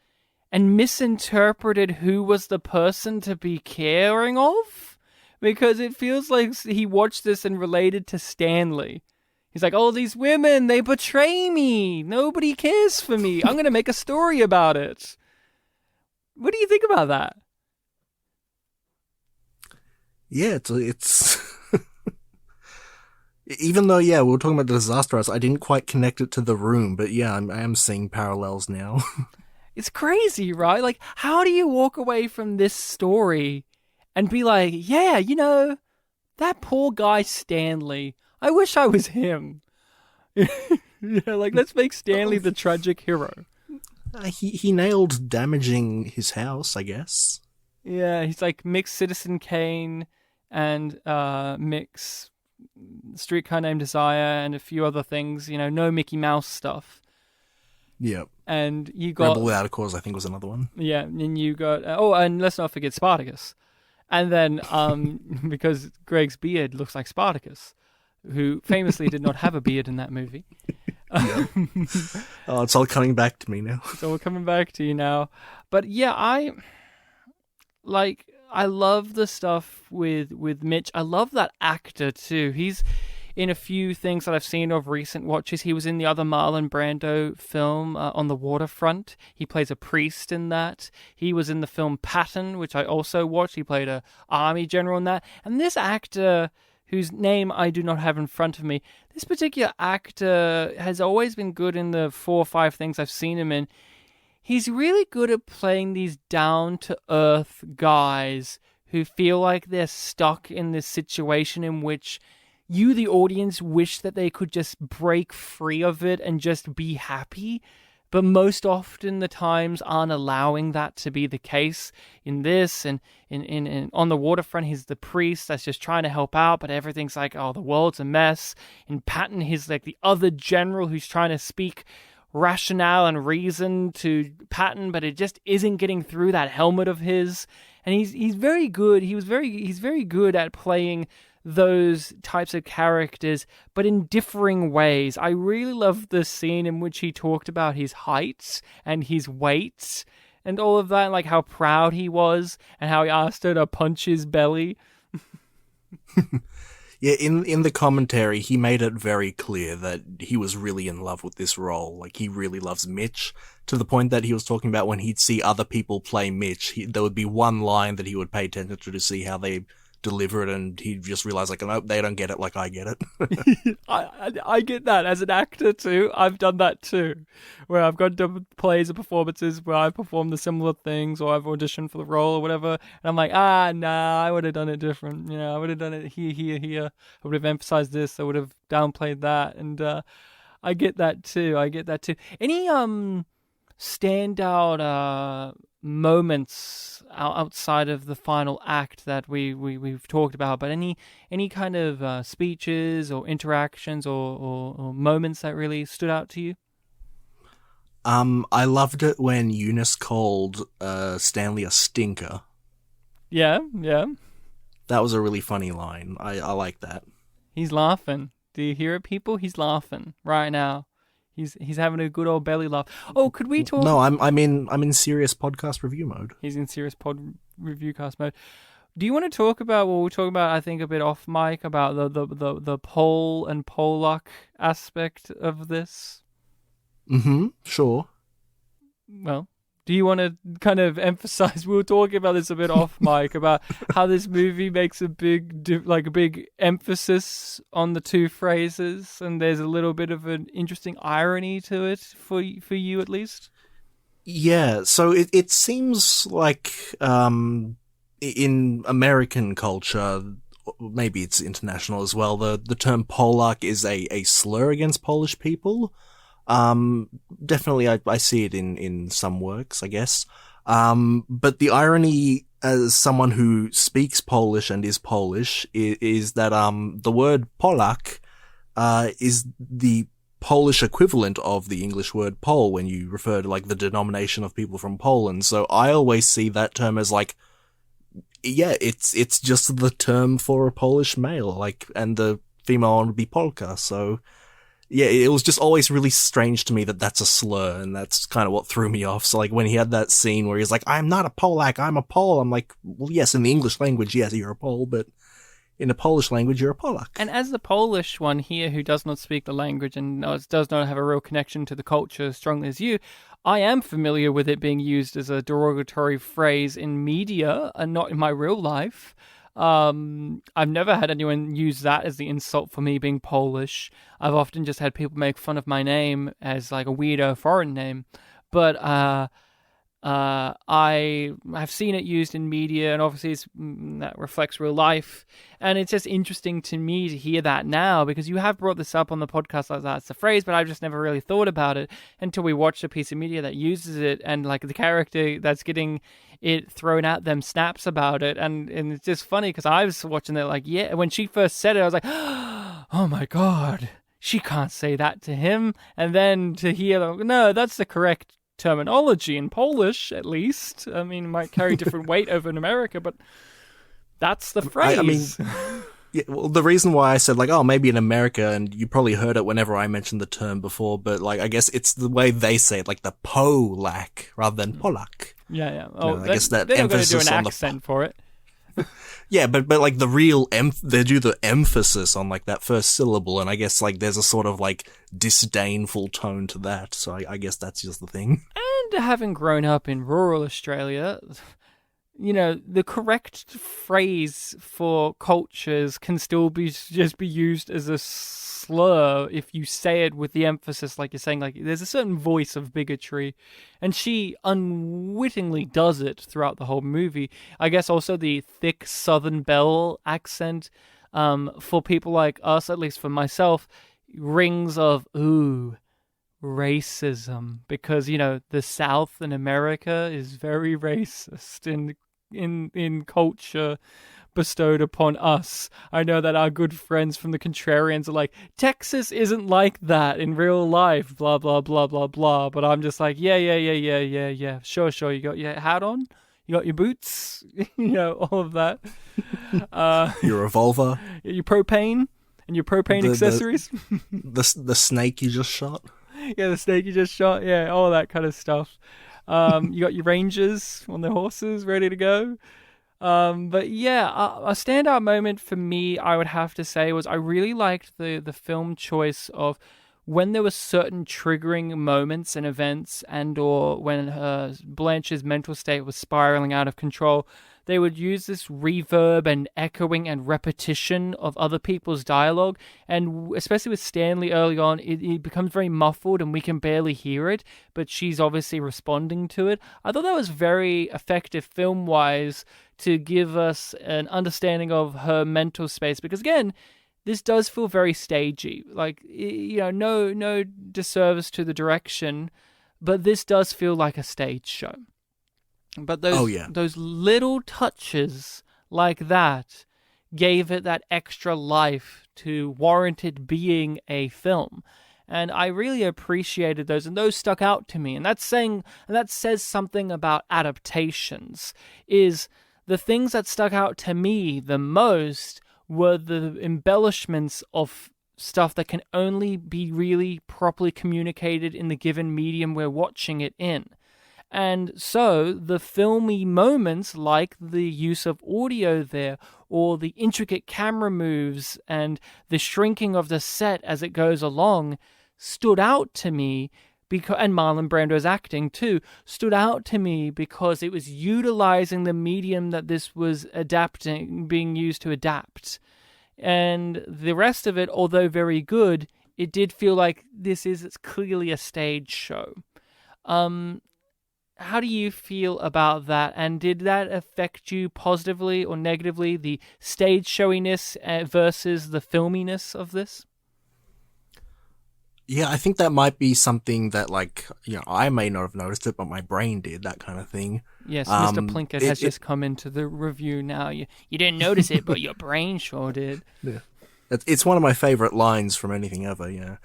and misinterpreted who was the person to be caring of. Because it feels like he watched this and related to Stanley. He's like, oh, these women, they betray me. Nobody cares for me. I'm going to make a story about it. What do you think about that? Yeah, it's even though, we were talking about The Disaster Artist, I didn't quite connect it to The Room, but yeah, I am seeing parallels now. It's crazy, right? Like, how do you walk away from this story and be like, yeah, that poor guy Stanley, I wish I was him. Let's make Stanley the tragic hero. He nailed damaging his house, I guess. Yeah, he's like mix Citizen Kane and mix Streetcar Named Desire and a few other things, no Mickey Mouse stuff. Yep. And you got... Rebel Without a Cause, I think, was another one. Yeah, and you got... and let's not forget Spartacus. And then, because Greg's beard looks like Spartacus, who famously did not have a beard in that movie. Oh, it's all coming back to me now. It's all coming back to you now. But yeah, I love the stuff with Mitch. I love that actor too. He's in a few things that I've seen of recent watches. He was in the other Marlon Brando film, On the Waterfront. He plays a priest in that. He was in the film Patton, which I also watched. He played a army general in that. And this actor, whose name I do not have in front of me, this particular actor has always been good in the 4 or 5 things I've seen him in. He's really good at playing these down-to-earth guys who feel like they're stuck in this situation in which you, the audience, wish that they could just break free of it and just be happy. But most often the times aren't allowing that to be the case. In this and in On the Waterfront, he's the priest that's just trying to help out, but everything's like, oh, the world's a mess. In Patton, he's like the other general who's trying to speak rationale and reason to Patton, but it just isn't getting through that helmet of his. And he's very good. He's very good at playing those types of characters, but in differing ways. I really love the scene in which he talked about his height and his weight and all of that, and like how proud he was and how he asked her to punch his belly. Yeah, in the commentary, he made it very clear that he was really in love with this role. Like, he really loves Mitch, to the point that he was talking about when he'd see other people play Mitch, there would be one line that he would pay attention to see how they deliver it, and he'd just realize like, nope, they don't get it like I get it. I get that as an actor too. I've done that too, where I've gone to plays or performances where I've performed the similar things, or I've auditioned for the role or whatever, and I'm like, nah, I would have done it different. I would have done it here. I would have emphasized this. I would have downplayed that, and I get that too. Any standout moments outside of the final act that we've talked about, but any kind of speeches or interactions or moments that really stood out to you? I loved it when Eunice called Stanley a stinker. Yeah. That was a really funny line. I like that. He's laughing. Do you hear it, people? He's laughing right now. He's having a good old belly laugh. Oh, could we talk? No, I'm in serious podcast review mode. He's in serious pod review cast mode. Do you want to talk about what we'll talk about? I think a bit off mic about the Pole and Polak aspect of this. Sure. Well, do you want to kind of emphasize? We were talking about this a bit off mic about how this movie makes a big emphasis on the two phrases, and there's a little bit of an interesting irony to it for you at least. Yeah. So it seems like in American culture, maybe it's international as well, the term Polak is a slur against Polish people. Definitely I see it in some works, I guess. But the irony as someone who speaks Polish and is Polish is that, the word Polak, is the Polish equivalent of the English word Pole when you refer to like the denomination of people from Poland. So I always see that term as like, yeah, it's just the term for a Polish male, like, and the female one would be Polka. So yeah, it was just always really strange to me that that's a slur, and that's kind of what threw me off. So, like, when he had that scene where he's like, I'm not a Polak, I'm a Pole, I'm like, well, yes, in the English language, yes, you're a Pole, but in the Polish language, you're a Polak. And as the Polish one here who does not speak the language and does not have a real connection to the culture as strongly as you, I am familiar with it being used as a derogatory phrase in media and not in my real life. I've never had anyone use that as the insult for me being Polish. I've often just had people make fun of my name as like a weirdo foreign name. But I have seen it used in media, and obviously that reflects real life. And it's just interesting to me to hear that now, because you have brought this up on the podcast like that's the phrase, but I've just never really thought about it until we watched a piece of media that uses it, and like the character that's getting it thrown at them snaps about it. And it's just funny because I was watching it like, yeah, when she first said it, I was like, oh my God, she can't say that to him. And then to hear, no, that's the correct terminology in Polish, at least. I mean, it might carry different weight over in America, but that's the phrase. I mean, yeah, well, the reason why I said, like, oh, maybe in America, and you probably heard it whenever I mentioned the term before, but, like, I guess it's the way they say it, like the Polak rather than Polak. Yeah. Oh, I guess that they're not going to emphasis do an on accent for it. Yeah, but like the real they do the emphasis on like that first syllable, and I guess like there's a sort of like disdainful tone to that. So I guess that's just the thing. And having grown up in rural Australia, you know, the correct phrase for cultures can still be used as a slur if you say it with the emphasis, like you're saying, like there's a certain voice of bigotry, and she unwittingly does it throughout the whole movie. I guess also the thick Southern Belle accent, for people like us, at least for myself, rings of racism, because you know the South in America is very racist in culture bestowed upon us. I know that our good friends from the Contrarians are like, Texas isn't like that in real life, blah blah blah blah blah. But I'm just like, yeah. Sure. You got your hat on, you got your boots, you know, all of that. Your revolver, your propane and your propane accessories, the snake you just shot. Yeah, the snake you just shot. Yeah, all that kind of stuff. You got your rangers on their horses ready to go. But yeah, a standout moment for me, I would have to say, was I really liked the film choice of when there were certain triggering moments and events, and or when Blanche's mental state was spiraling out of control, they would use this reverb and echoing and repetition of other people's dialogue. And especially with Stanley early on, it becomes very muffled and we can barely hear it, but she's obviously responding to it. I thought that was very effective film-wise to give us an understanding of her mental space, because again, this does feel very stagey. Like, no disservice to the direction, but this does feel like a stage show. But those little touches like that gave it that extra life to warrant it being a film. And I really appreciated those, and those stuck out to me. And that says something about adaptations, is the things that stuck out to me the most were the embellishments of stuff that can only be really properly communicated in the given medium we're watching it in. And so the filmy moments, like the use of audio there, or the intricate camera moves and the shrinking of the set as it goes along, stood out to me, and Marlon Brando's acting too, stood out to me because it was utilizing the medium that this was being used to adapt. And the rest of it, although very good, it did feel like it's clearly a stage show. How do you feel about that? And did that affect you positively or negatively, the stage showiness versus the filminess of this? Yeah, I think that might be something that, I may not have noticed it, but my brain did, that kind of thing. Yes, Mr. Plinkett has just come into the review now. You didn't notice it, but your brain sure did. Yeah. It's one of my favorite lines from anything ever,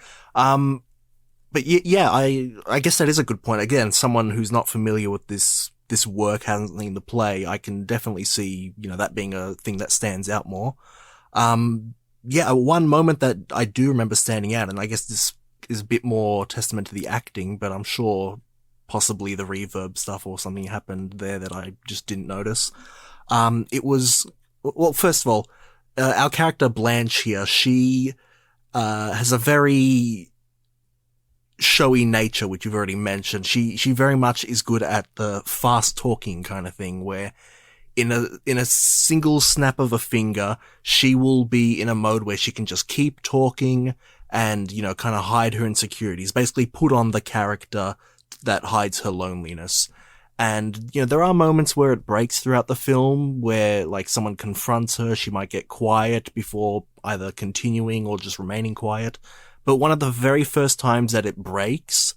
But yeah, I guess that is a good point. Again, someone who's not familiar with this work, hasn't seen the play, I can definitely see, that being a thing that stands out more. One moment that I do remember standing out, and I guess this is a bit more testament to the acting, but I'm sure possibly the reverb stuff or something happened there that I just didn't notice. It was, well, first of all, our character Blanche here, she has a very showy nature, which you've already mentioned. She very much is good at the fast talking kind of thing, where in a single snap of a finger, she will be in a mode where she can just keep talking and, kind of hide her insecurities, basically put on the character that hides her loneliness. And, there are moments where it breaks throughout the film where, someone confronts her, she might get quiet before either continuing or just remaining quiet. But one of the very first times that it breaks,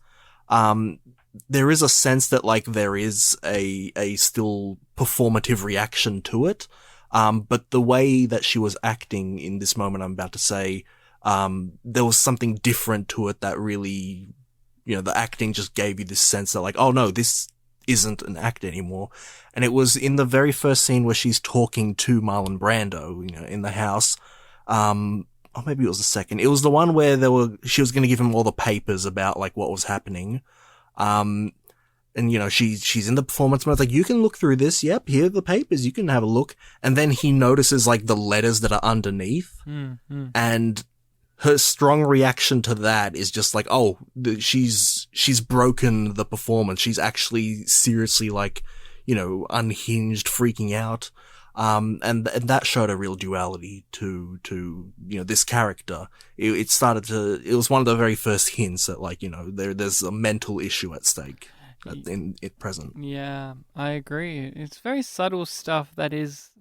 there is a sense that, there is a still performative reaction to it. But the way that she was acting in this moment I'm about to say, there was something different to it that really, the acting just gave you this sense that oh no, this isn't an act anymore. And it was in the very first scene where she's talking to Marlon Brando, in the house. Or maybe it was the second. It was the one where she was going to give him all the papers about what was happening. And she's in the performance mode. It's you can look through this. Yep. Here are the papers. You can have a look. And then he notices the letters that are underneath. Mm-hmm. And her strong reaction to that is just she's broken the performance. She's actually seriously unhinged, freaking out. And that showed a real duality to this character. It was one of the very first hints that there's a mental issue at stake in it present. Yeah, I agree. It's very subtle stuff that is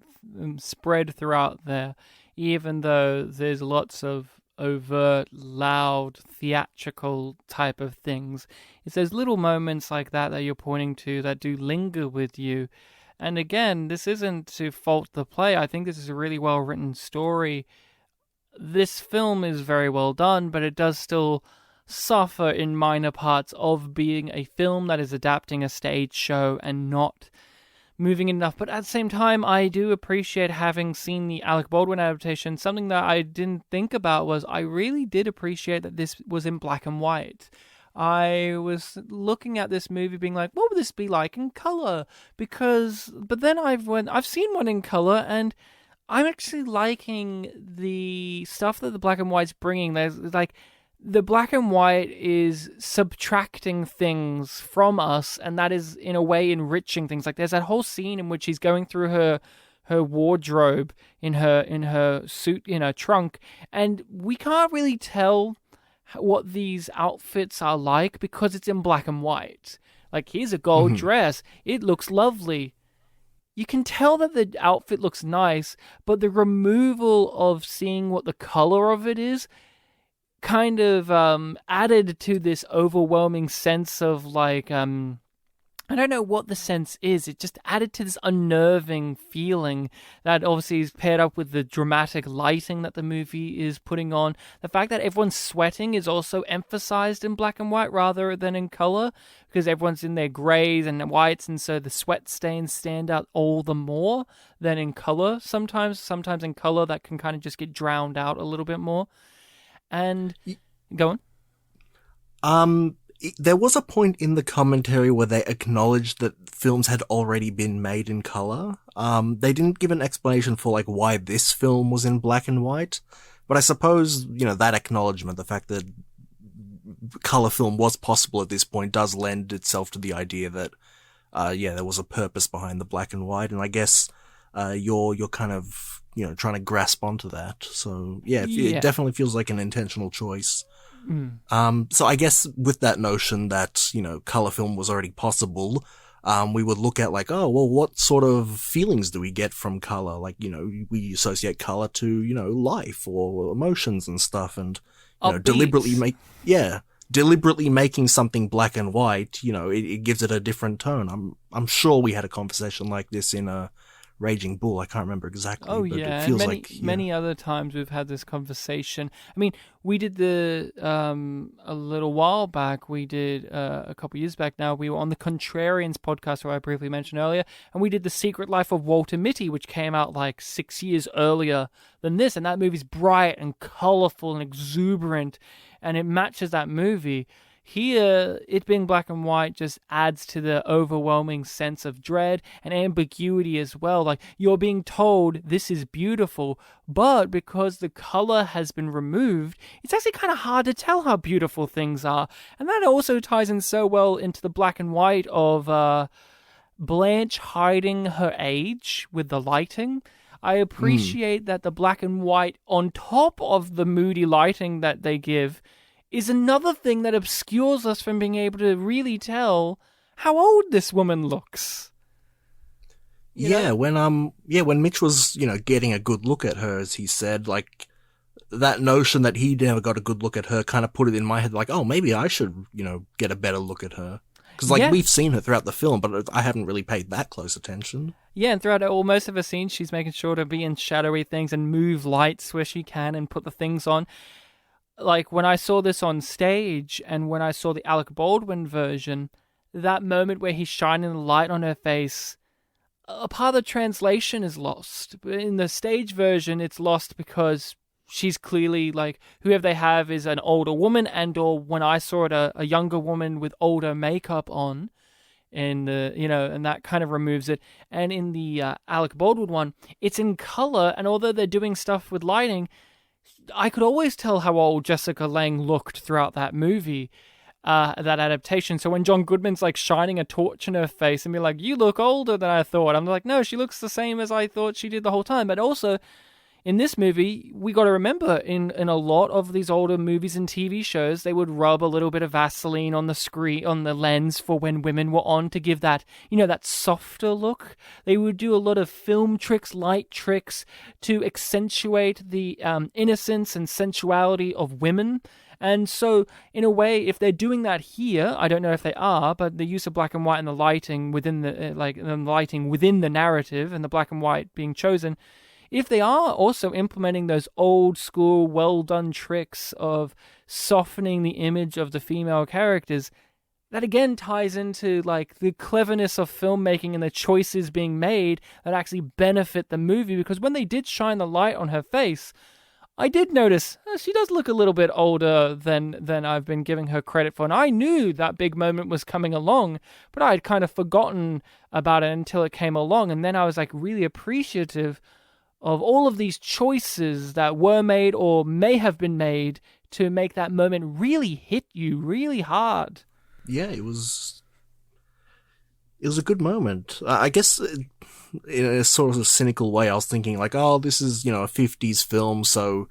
spread throughout there, even though there's lots of overt, loud, theatrical type of things. It's those little moments like that you're pointing to that do linger with you. And again, this isn't to fault the play. I think this is a really well-written story. This film is very well done, but it does still suffer in minor parts of being a film that is adapting a stage show and not moving enough. But at the same time, I do appreciate having seen the Alec Baldwin adaptation. Something that I didn't think about was I really did appreciate that this was in black and white. I was looking at this movie being what would this be like in color? But then I've seen one in color, and I'm actually liking the stuff that the black and white's bringing. There's the black and white is subtracting things from us, and that is in a way enriching things. Like there's that whole scene in which he's going through her wardrobe in her suit, in her trunk, and we can't really tell what these outfits are like because it's in black and white. Like, here's a gold dress, it looks lovely. You can tell that the outfit looks nice, but the removal of seeing what the color of it is kind of added to this overwhelming sense of like, I don't know what the sense is. It just added to this unnerving feeling that obviously is paired up with the dramatic lighting that the movie is putting on. The fact that everyone's sweating is also emphasized in black and white rather than in color, because everyone's in their grays and whites, and so the sweat stains stand out all the more than in color sometimes. Sometimes in color that can kind of just get drowned out a little bit more. And go on. There was a point in the commentary where they acknowledged that films had already been made in color. They didn't give an explanation for like why this film was in black and white, but I suppose, that acknowledgement, the fact that color film was possible at this point, does lend itself to the idea that, there was a purpose behind the black and white, and I guess, you're kind of, trying to grasp onto that. So it definitely feels like an intentional choice. So I guess with that notion that, color film was already possible, we would look at like, oh, well, what sort of feelings do we get from color? Like, we associate color to, life or emotions and stuff, and, deliberately making something black and white, it gives it a different tone. I'm sure we had a conversation like this in a Raging Bull. I can't remember exactly. Oh, but yeah. it feels many other times we've had this conversation. I mean, we did a little while back, we did a couple years back now, we were on the Contrarians podcast, where I briefly mentioned earlier, and we did The Secret Life of Walter Mitty, which came out like 6 years earlier than this, and that movie's bright and colorful and exuberant, and it matches that movie. Here, it being black and white just adds to the overwhelming sense of dread and ambiguity as well. Like, you're being told this is beautiful, but because the color has been removed, it's actually kind of hard to tell how beautiful things are. And that also ties in so well into the black and white of Blanche hiding her age with the lighting. I appreciate that the black and white on top of the moody lighting that they give is another thing that obscures us from being able to really tell how old this woman looks. When Mitch was, getting a good look at her, as he said, like, that notion that he never got a good look at her kind of put it in my head, like, oh, maybe I should, get a better look at her. Because, we've seen her throughout the film, but I haven't really paid that close attention. Yeah, and throughout most of her scenes, she's making sure to be in shadowy things and move lights where she can and put the things on. Like, when I saw this on stage and when I saw the Alec Baldwin version, that moment where he's shining the light on her face, a part of the translation is lost. In the stage version, it's lost because she's clearly, like, whoever they have is an older woman, and or when I saw it, a younger woman with older makeup on, and, and that kind of removes it. And in the Alec Baldwin one, it's in color, and although they're doing stuff with lighting, I could always tell how old Jessica Lange looked throughout that movie, that adaptation. So when John Goodman's like shining a torch in her face and be like, you look older than I thought, I'm like, no, she looks the same as I thought she did the whole time. But also, in this movie, we got to remember, in a lot of these older movies and TV shows, they would rub a little bit of Vaseline on the screen, on the lens, for when women were on, to give that, that softer look. They would do a lot of film tricks, light tricks, to accentuate the innocence and sensuality of women. And so, in a way, if they're doing that here, I don't know if they are, but the use of black and white and the lighting within the lighting within the narrative and the black and white being chosen, if they are also implementing those old school, well done tricks of softening the image of the female characters, that again ties into like the cleverness of filmmaking and the choices being made that actually benefit the movie. Because when they did shine the light on her face, I did notice she does look a little bit older than I've been giving her credit for. And I knew that big moment was coming along, but I had kind of forgotten about it until it came along. And then I was like really appreciative of all of these choices that were made or may have been made to make that moment really hit you really hard. Yeah, it was a good moment. I guess in a sort of cynical way, I was thinking like, oh, this is, a 50s film, so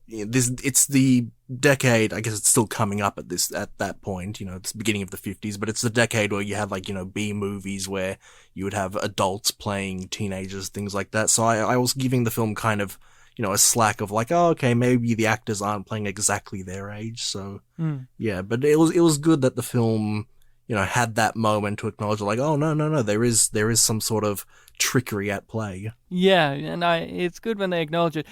it's the decade. I guess it's still coming up at that point. It's the beginning of the 50s, but it's the decade where you had like, B movies where you would have adults playing teenagers, things like that. So I was giving the film kind of, a slack of like, oh, okay, maybe the actors aren't playing exactly their age. So yeah, but it was good that the film, had that moment to acknowledge like, oh, no, there is some sort of trickery at play. Yeah, and it's good when they acknowledge it.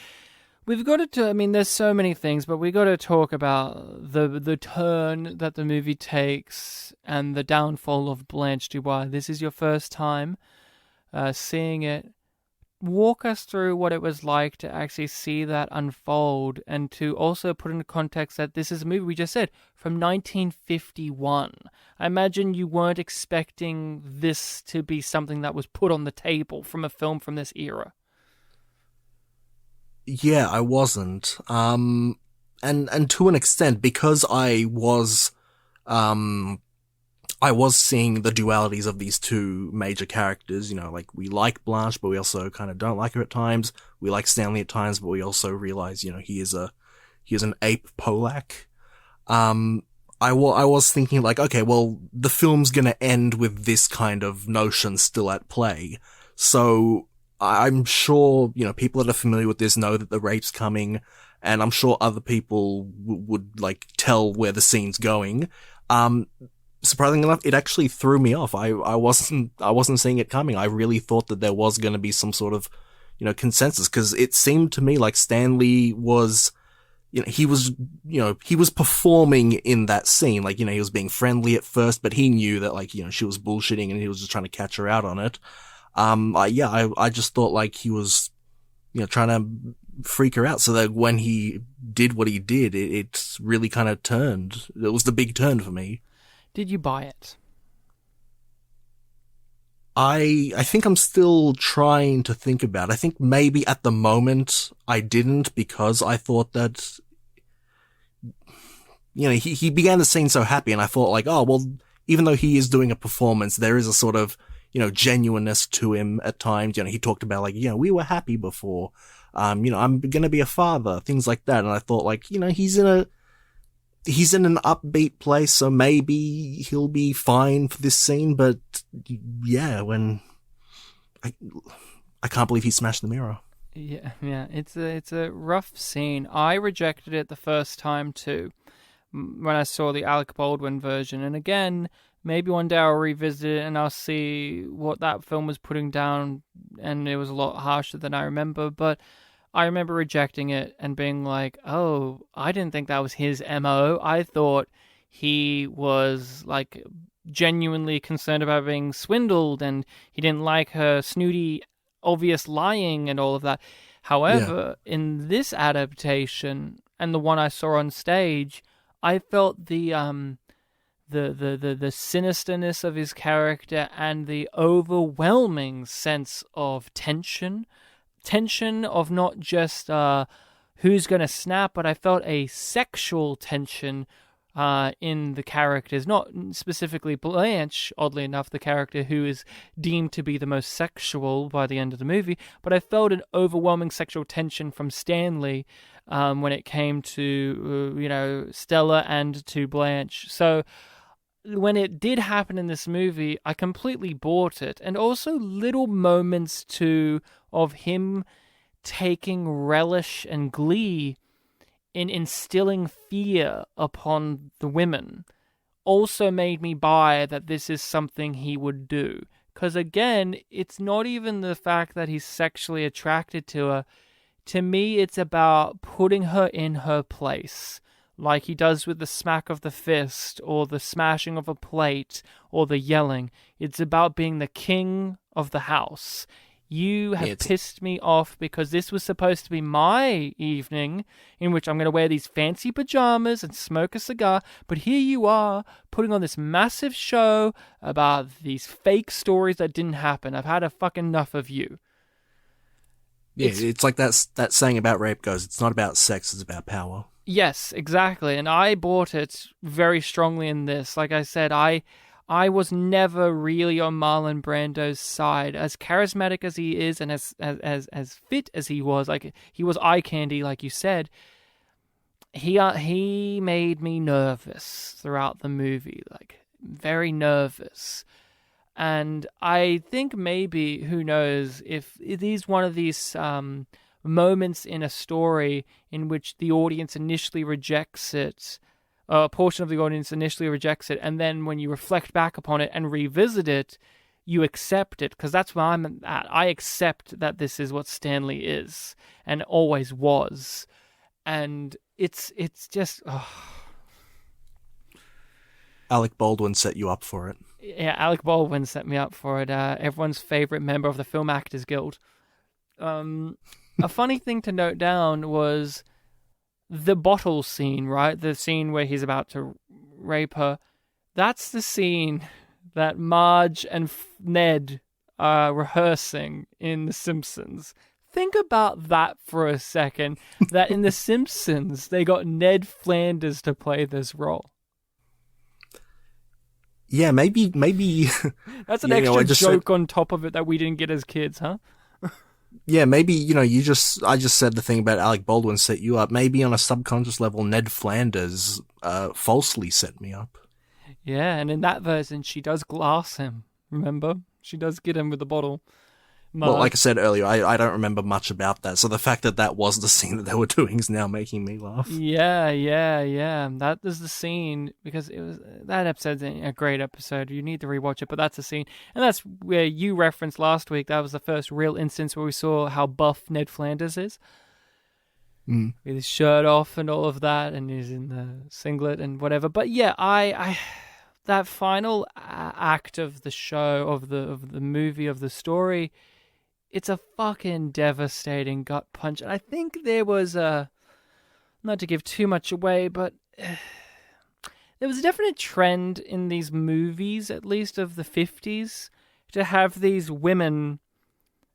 We've got to, there's so many things, but we got to talk about the turn that the movie takes and the downfall of Blanche Dubois. This is your first time seeing it. Walk us through what it was like to actually see that unfold, and to also put into context that this is a movie, we just said, from 1951. I imagine you weren't expecting this to be something that was put on the table from a film from this era. Yeah, I wasn't. And to an extent, because I was seeing the dualities of these two major characters, like we like Blanche, but we also kind of don't like her at times. We like Stanley at times, but we also realize, he is an ape Polak. I was thinking like, okay, well, the film's gonna end with this kind of notion still at play. So I'm sure, people that are familiar with this know that the rape's coming, and I'm sure other people would like tell where the scene's going. Surprisingly enough, it actually threw me off. I wasn't seeing it coming. I really thought that there was going to be some sort of, consensus, because it seemed to me like Stanley was, he was performing in that scene. Like, he was being friendly at first, but he knew that like, she was bullshitting and he was just trying to catch her out on it. I just thought like he was, trying to freak her out, so that when he did what he did, it really kind of turned. It was the big turn for me. Did you buy it? I think I'm still trying to think about it. I think maybe at the moment I didn't, because I thought that, he began the scene so happy, and I thought like, oh, well, even though he is doing a performance, there is a sort of, genuineness to him at times. He talked about like, we were happy before. I'm gonna be a father, things like that. And I thought like, he's in an upbeat place, so maybe he'll be fine for this scene. But yeah, when I can't believe he smashed the mirror. Yeah, it's a rough scene. I rejected it the first time too, when I saw the Alec Baldwin version. And again, maybe one day I'll revisit it and I'll see what that film was putting down, and it was a lot harsher than I remember. But I remember rejecting it and being like, oh, I didn't think that was his MO. I thought he was like genuinely concerned about being swindled, and he didn't like her snooty, obvious lying and all of that. However, in this adaptation and the one I saw on stage, I felt the sinisterness of his character and the overwhelming sense of tension of not just who's going to snap, but I felt a sexual tension in the characters, not specifically Blanche, oddly enough, the character who is deemed to be the most sexual by the end of the movie, but I felt an overwhelming sexual tension from Stanley when it came to, Stella and to Blanche. So when it did happen in this movie, I completely bought it. And also little moments too of him taking relish and glee in instilling fear upon the women also made me buy that this is something he would do. Because again, it's not even the fact that he's sexually attracted to her. To me, it's about putting her in her place, like he does with the smack of the fist or the smashing of a plate or the yelling. It's about being the king of the house. You have pissed me off because this was supposed to be my evening in which I'm going to wear these fancy pajamas and smoke a cigar, but here you are putting on this massive show about these fake stories that didn't happen. I've had a fucking enough of you. Yeah, it's like that saying about rape goes, it's not about sex, it's about power. Yes, exactly. And I bought it very strongly in this. Like I said, I was never really on Marlon Brando's side. As charismatic as he is, and as fit as he was, like he was eye candy, like you said. He made me nervous throughout the movie, like very nervous. And I think maybe, who knows, if it is one of these moments in a story in which the audience initially rejects it, a portion of the audience initially rejects it, and then when you reflect back upon it and revisit it, you accept it, because that's where I'm at. I accept that this is what Stanley is and always was. And it's just... Oh. Alec Baldwin set you up for it. Yeah, Alec Baldwin set me up for it. Everyone's favorite member of the Film Actors Guild. A funny thing to note down was the bottle scene, right? The scene where he's about to rape her. That's the scene that Marge and Ned are rehearsing in The Simpsons. Think about that for a second. That in The Simpsons, they got Ned Flanders to play this role. Yeah, maybe. That's an extra joke on top of it that we didn't get as kids, huh? Yeah, maybe, I just said the thing about Alec Baldwin set you up. Maybe on a subconscious level, Ned Flanders falsely set me up. Yeah, and in that version, she does glass him, remember? She does get him with the bottle. Well, like I said earlier, I don't remember much about that, so the fact that was the scene that they were doing is now making me laugh. Yeah. That is the scene, because that episode's a great episode. You need to rewatch it, but that's the scene. And that's where you referenced last week. That was the first real instance where we saw how buff Ned Flanders is. With his shirt off and all of that, and he's in the singlet and whatever. But yeah, I that final act of the show, of the movie, of the story, it's a fucking devastating gut punch. And I think there was not to give too much away, but there was a definite trend in these movies, at least of the 50s, to have these women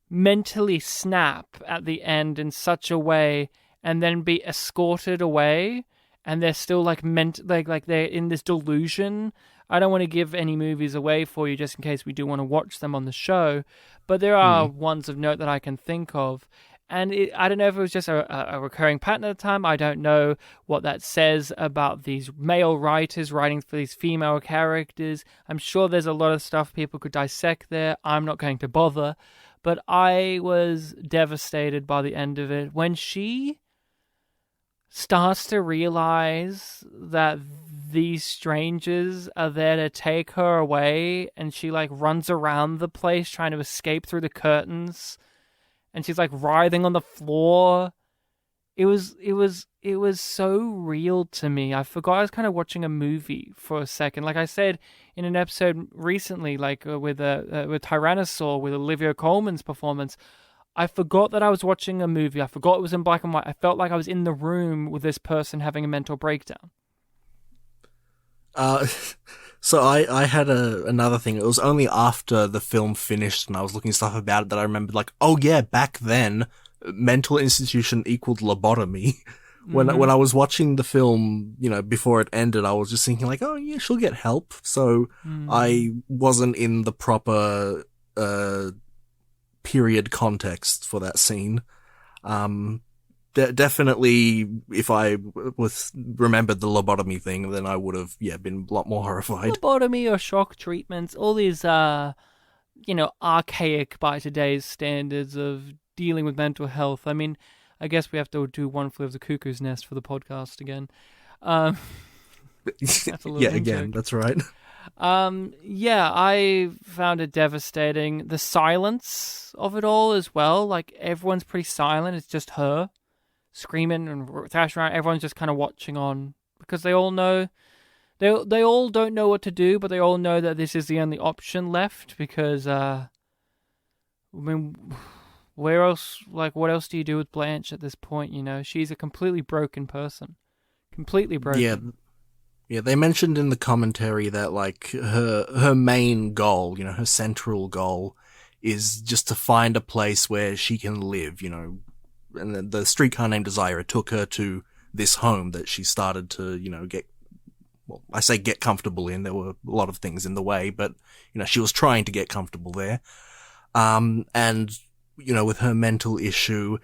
mentally snap at the end in such a way and then be escorted away, and they're still like they're in this delusion. I don't want to give any movies away for you just in case we do want to watch them on the show, but there are ones of note that I can think of. And I don't know if it was just a recurring pattern at the time. I don't know what that says about these male writers writing for these female characters. I'm sure there's a lot of stuff people could dissect there. I'm not going to bother. But I was devastated by the end of it. When she starts to realize that these strangers are there to take her away, and she like runs around the place trying to escape through the curtains, and she's like writhing on the floor. It was so real to me. I forgot I was kind of watching a movie for a second. Like I said in an episode recently, like with Tyrannosaur, with Olivia Colman's performance, I forgot that I was watching a movie. I forgot it was in black and white. I felt like I was in the room with this person having a mental breakdown. So I had another thing. It was only after the film finished and I was looking stuff about it that I remembered, like, oh yeah, back then, mental institution equaled lobotomy. When I was watching the film, before it ended, I was just thinking like, oh yeah, she'll get help. So I wasn't in the proper period context for that scene. Definitely, if I remembered the lobotomy thing, then I would have, been a lot more horrified. Lobotomy or shock treatments, all these, archaic by today's standards of dealing with mental health. I mean, I guess we have to do One Flew Over the Cuckoo's Nest for the podcast again. That's a little again, that's right. I found it devastating. The silence of it all as well. Like, everyone's pretty silent. It's just her screaming and thrashing around. Everyone's just kind of watching on because they all know. They all don't know what to do, but they all know that this is the only option left because, where else, like, what else do you do with Blanche at this point, She's a completely broken person. Completely broken. Yeah, they mentioned in the commentary that, like, her main goal, her central goal is just to find a place where she can live, And the Streetcar Named Desire took her to this home that she started to, I say get comfortable in. There were a lot of things in the way, but, she was trying to get comfortable there. And, with her mental issue,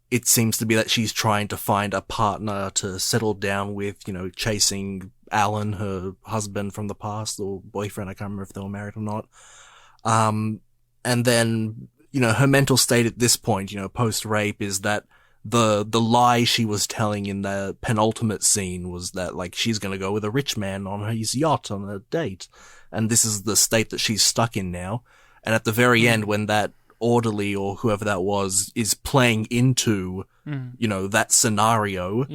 it seems to be that she's trying to find a partner to settle down with, chasing Alan, her husband from the past, or boyfriend. I can't remember if they were married or not. And then, her mental state at this point, post-rape, is that the lie she was telling in the penultimate scene was that, like, she's gonna go with a rich man on his yacht on a date. And this is the state that she's stuck in now. And at the very end, when that orderly or whoever that was is playing into, that scenario,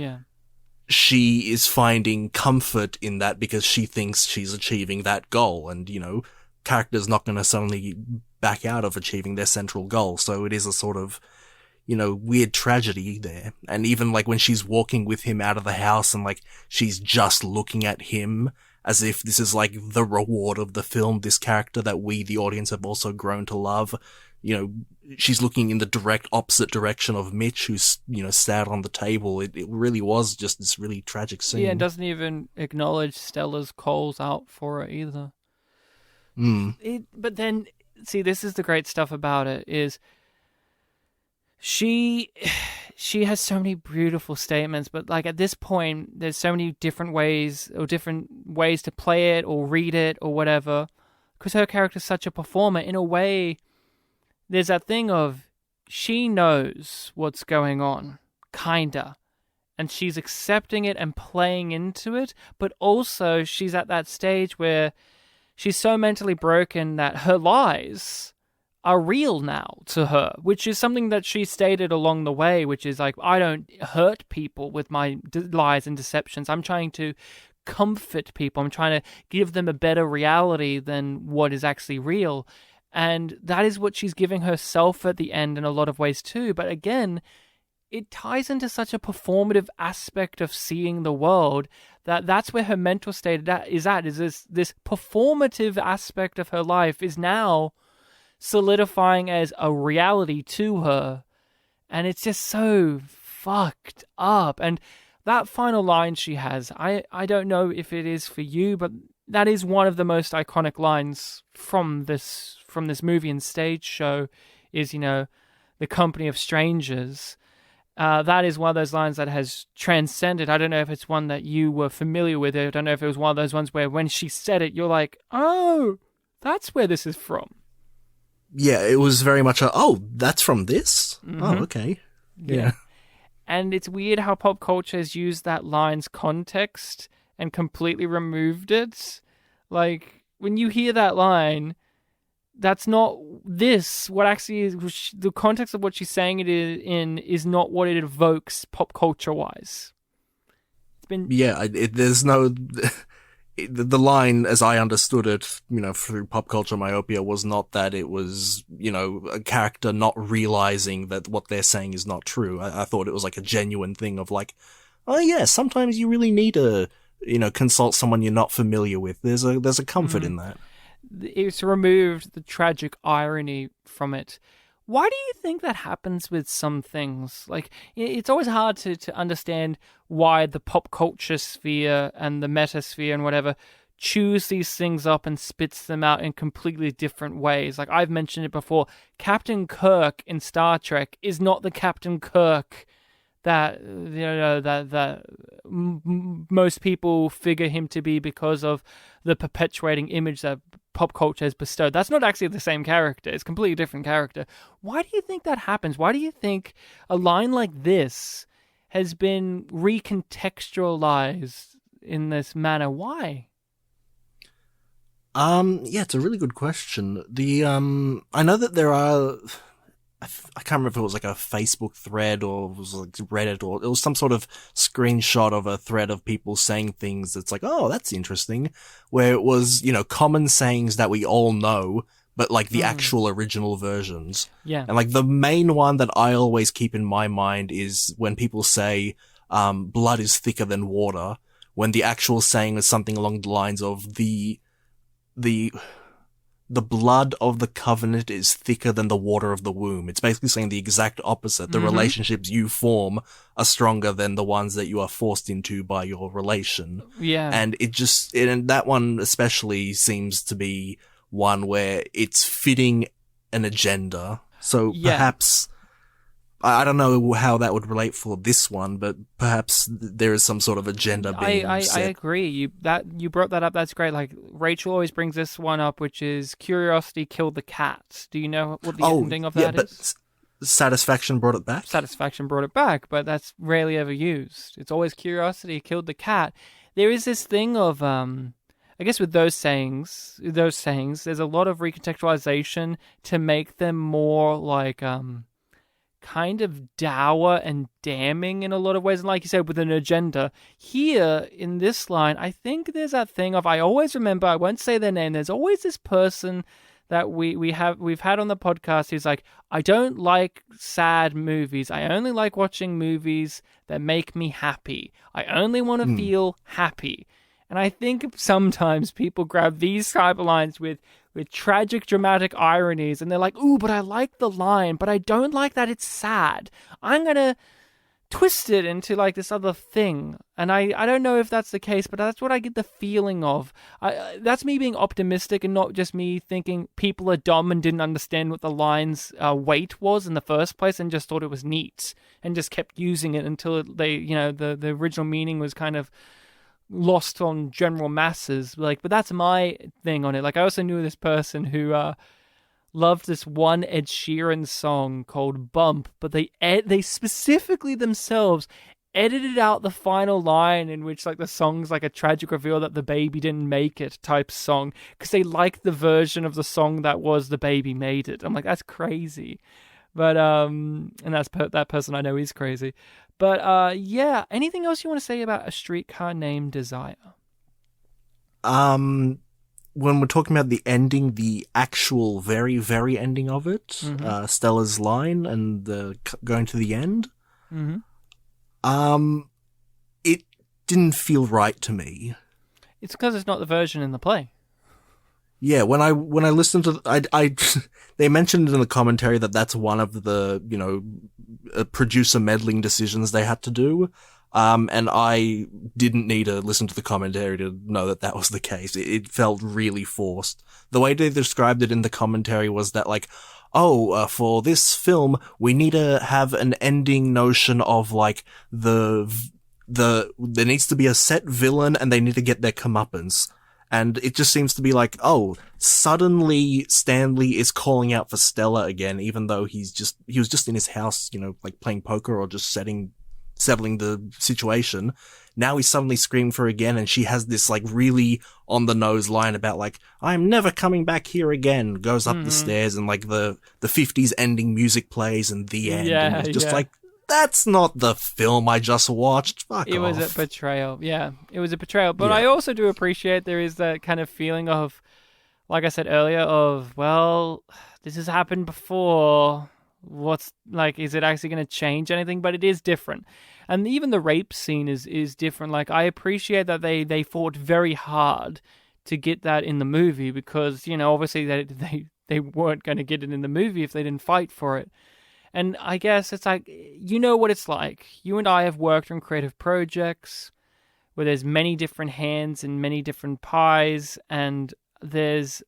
she is finding comfort in that because she thinks she's achieving that goal. And, character's not going to suddenly back out of achieving their central goal. So it is a sort of, weird tragedy there. And even like when she's walking with him out of the house and like she's just looking at him as if this is like the reward of the film, this character that we, the audience, have also grown to love. She's looking in the direct opposite direction of Mitch, who's, sat on the table. It really was just this really tragic scene. Yeah, and doesn't even acknowledge Stella's calls out for her either. But then, see, this is the great stuff about it, is she has so many beautiful statements, but like at this point, there's so many different ways to play it or read it or whatever, because her character's such a performer. In a way, there's that thing of she knows what's going on, kinda, and she's accepting it and playing into it, but also she's at that stage where she's so mentally broken that her lies are real now to her, which is something that she stated along the way, which is like, I don't hurt people with my lies and deceptions. I'm trying to comfort people. I'm trying to give them a better reality than what is actually real. And that is what she's giving herself at the end in a lot of ways too. But again, it ties into such a performative aspect of seeing the world that's where her mental state is this performative aspect of her life is now solidifying as a reality to her. And it's just so fucked up. And that final line she has, I don't know if it is for you, but that is one of the most iconic lines from this movie and stage show is, the company of strangers. That is one of those lines that has transcended. I don't know if it's one that you were familiar with. I don't know if it was one of those ones where when she said it, you're like, oh, that's where this is from. Yeah, it was very much that's from this? Mm-hmm. Oh, okay. Yeah. And it's weird how pop culture has used that line's context and completely removed it. Like, when you hear that line, that's not this. What actually is the context of what she's saying it is not what it evokes pop culture-wise. It's been... Yeah, there's no... The line, as I understood it, through pop culture myopia, was not that it was, a character not realizing that what they're saying is not true. I thought it was like a genuine thing of like, oh yeah, sometimes you really need to, consult someone you're not familiar with. There's a comfort in that. It's removed the tragic irony from it. Why do you think that happens with some things? Like, it's always hard to understand why the pop culture sphere and the metasphere and whatever chews these things up and spits them out in completely different ways. Like, I've mentioned it before, Captain Kirk in Star Trek is not the Captain Kirk that most people figure him to be because of the perpetuating image that pop culture has bestowed. That's not actually the same character. It's a completely different character. Why do you think that happens? Why do you think a line like this has been recontextualized in this manner? Why? Yeah, it's a really good question. I know that there are... I can't remember if it was like a Facebook thread or it was like Reddit or it was some sort of screenshot of a thread of people saying things that's like, oh, that's interesting, where it was, common sayings that we all know, but like the actual original versions. Yeah. And like the main one that I always keep in my mind is when people say, blood is thicker than water, when the actual saying is something along the lines of the the blood of the covenant is thicker than the water of the womb. It's basically saying the exact opposite. The relationships you form are stronger than the ones that you are forced into by your relation. Yeah. And and that one especially seems to be one where it's fitting an agenda. So perhaps, I don't know how that would relate for this one, but perhaps there is some sort of agenda being set. I agree. You brought that up. That's great. Like, Rachel always brings this one up, which is curiosity killed the cat. Do you know what the ending of that is? Satisfaction brought it back? Satisfaction brought it back, but that's rarely ever used. It's always curiosity killed the cat. There is this thing of, I guess with those sayings, there's a lot of recontextualization to make them more like, kind of dour and damning in a lot of ways, and like you said, with an agenda. Here in this line, I think there's that thing of, I always remember, I won't say their name, there's always this person that we've had on the podcast who's like, I don't like sad movies. I only like watching movies that make me happy. I only want to feel happy. And I think sometimes people grab these type of lines with tragic, dramatic ironies, and they're like, ooh, but I like the line, but I don't like that it's sad. I'm going to twist it into like this other thing. And I don't know if that's the case, but that's what I get the feeling of. That's me being optimistic and not just me thinking people are dumb and didn't understand what the line's weight was in the first place and just thought it was neat and just kept using it until the original meaning was kind of lost on general masses. But that's my thing on it. Like, I also knew this person who loved this one Ed Sheeran song called Bump, but they specifically themselves edited out the final line in which like the song's like a tragic reveal that the baby didn't make it type song, because they liked the version of the song that was the baby made it. I'm like, that's crazy. But and that person I know is crazy. But yeah, anything else you want to say about A Streetcar Named Desire? When we're talking about the ending, the actual very, very ending of it, Stella's line and the going to the end, it didn't feel right to me. It's because it's not the version in the play. Yeah, when I listened to they mentioned in the commentary that that's one of the producer meddling decisions they had to do, and I didn't need to listen to the commentary to know that was the case. It felt really forced. The way they described it in the commentary was that like, for this film we need to have an ending notion of like there needs to be a set villain and they need to get their comeuppance. And it just seems to be like, suddenly Stanley is calling out for Stella again, even though he was just in his house, like playing poker or just settling the situation. Now he's suddenly screaming for her again, and she has this like really on the nose line about like, I'm never coming back here again, goes up the stairs, and like the 50s ending music plays and the end. Yeah, and it's just like, that's not the film I just watched. Fuck off. It was a betrayal. Yeah, it was a betrayal. But Yeah. I also do appreciate there is that kind of feeling of, like I said earlier, of, well, this has happened before. What's like, is it actually going to change anything? But it is different. And even the rape scene is different. Like, I appreciate that they fought very hard to get that in the movie because, obviously they weren't going to get it in the movie if they didn't fight for it. And I guess it's like, what it's like. You and I have worked on creative projects where there's many different hands and many different pies, and there's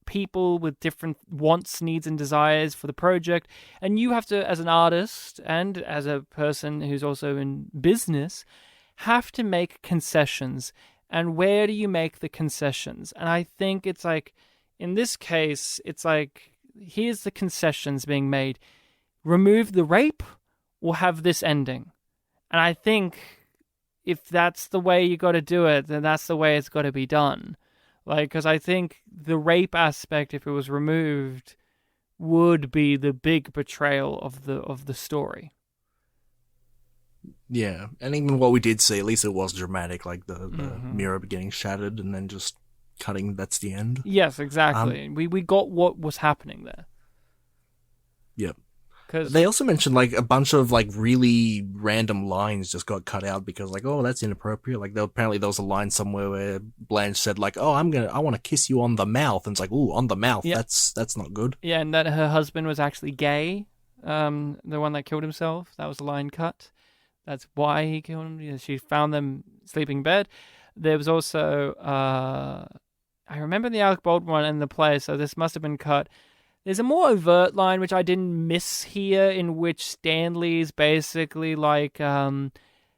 people with different wants, needs, and desires for the project. And you have to, as an artist and as a person who's also in business, have to make concessions. And where do you make the concessions? And I think it's like, in this case, it's like, here's the concessions being made. Remove the rape or have this ending. And I think if that's the way you got to do it, then that's the way it's got to be done. Like, because I think the rape aspect, if it was removed, would be the big betrayal of the story. Yeah, and even what we did see, at least it was dramatic, like the mirror getting shattered and then just cutting, that's the end. Yes, exactly. We got what was happening there. Yep. Because They also mentioned like a bunch of like really random lines just got cut out because like, oh, that's inappropriate. Like apparently there was a line somewhere where Blanche said like, oh, I want to kiss you on the mouth, and it's like, ooh, on the mouth. Yeah. That's not good. yeah, and that her husband was actually gay. The one that killed himself. That was a line cut. That's why he killed him. Yeah, she found them sleeping in bed. There was also I remember the Alec Baldwin one in the play, so this must have been cut. There's a more overt line which I didn't miss here, in which Stanley's basically like,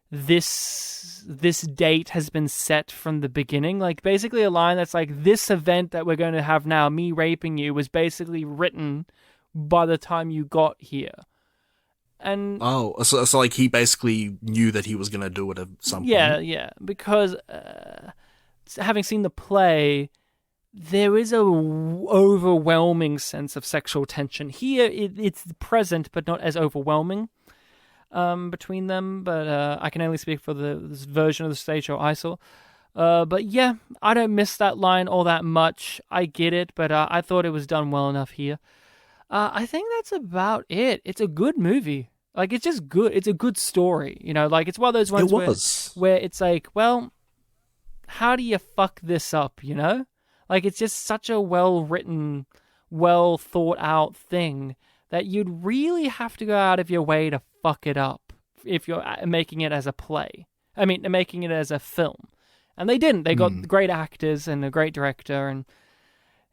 this date has been set from the beginning. Like basically a line that's like, this event that we're going to have now, me raping you, was basically written by the time you got here. And Oh, so like he basically knew that he was gonna do it at some point. yeah, because having seen the play, there is a overwhelming sense of sexual tension. Here, it's present, but not as overwhelming between them. But I can only speak for this version of the stage show I saw. But yeah, I don't miss that line all that much. I get it, but I thought it was done well enough here. I think that's about it. It's a good movie. Like, it's just good. It's a good story. You know, like, it's one of those ones where it's like, well, how do you fuck this up, you know? Like, it's just such a well-written, well-thought-out thing that you'd really have to go out of your way to fuck it up if you're making it as a play. I mean, making it as a film. And they didn't. They got great actors and a great director, and,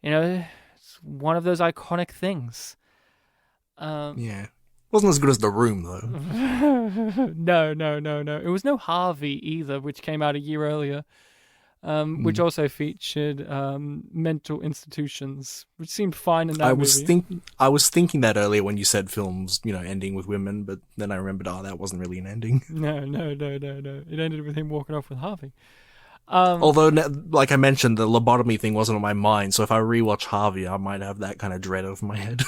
you know, it's one of those iconic things. Yeah. Wasn't as good as The Room, though. No. It was no Harvey either, which came out a year earlier. Which also featured mental institutions, which seemed fine in that movie. I was thinking that earlier when you said films, you know, ending with women, but then I remembered, that wasn't really an ending. No. It ended with him walking off with Harvey. Although, like I mentioned, the lobotomy thing wasn't on my mind, so if I rewatch Harvey, I might have that kind of dread over my head.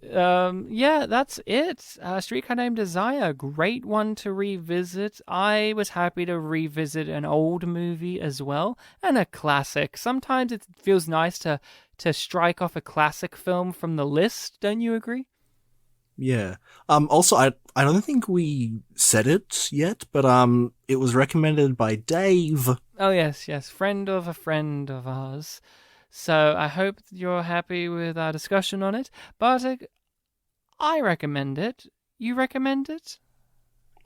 Yeah, that's it. Streetcar Named Desire, great one to revisit. I was happy to revisit an old movie as well, and a classic. Sometimes it feels nice to strike off a classic film from the list, don't you agree? Yeah. Also, I don't think we said it yet, but it was recommended by Dave. Oh, yes, friend of a friend of ours. So I hope you're happy with our discussion on it. Bartek, I recommend it. You recommend it?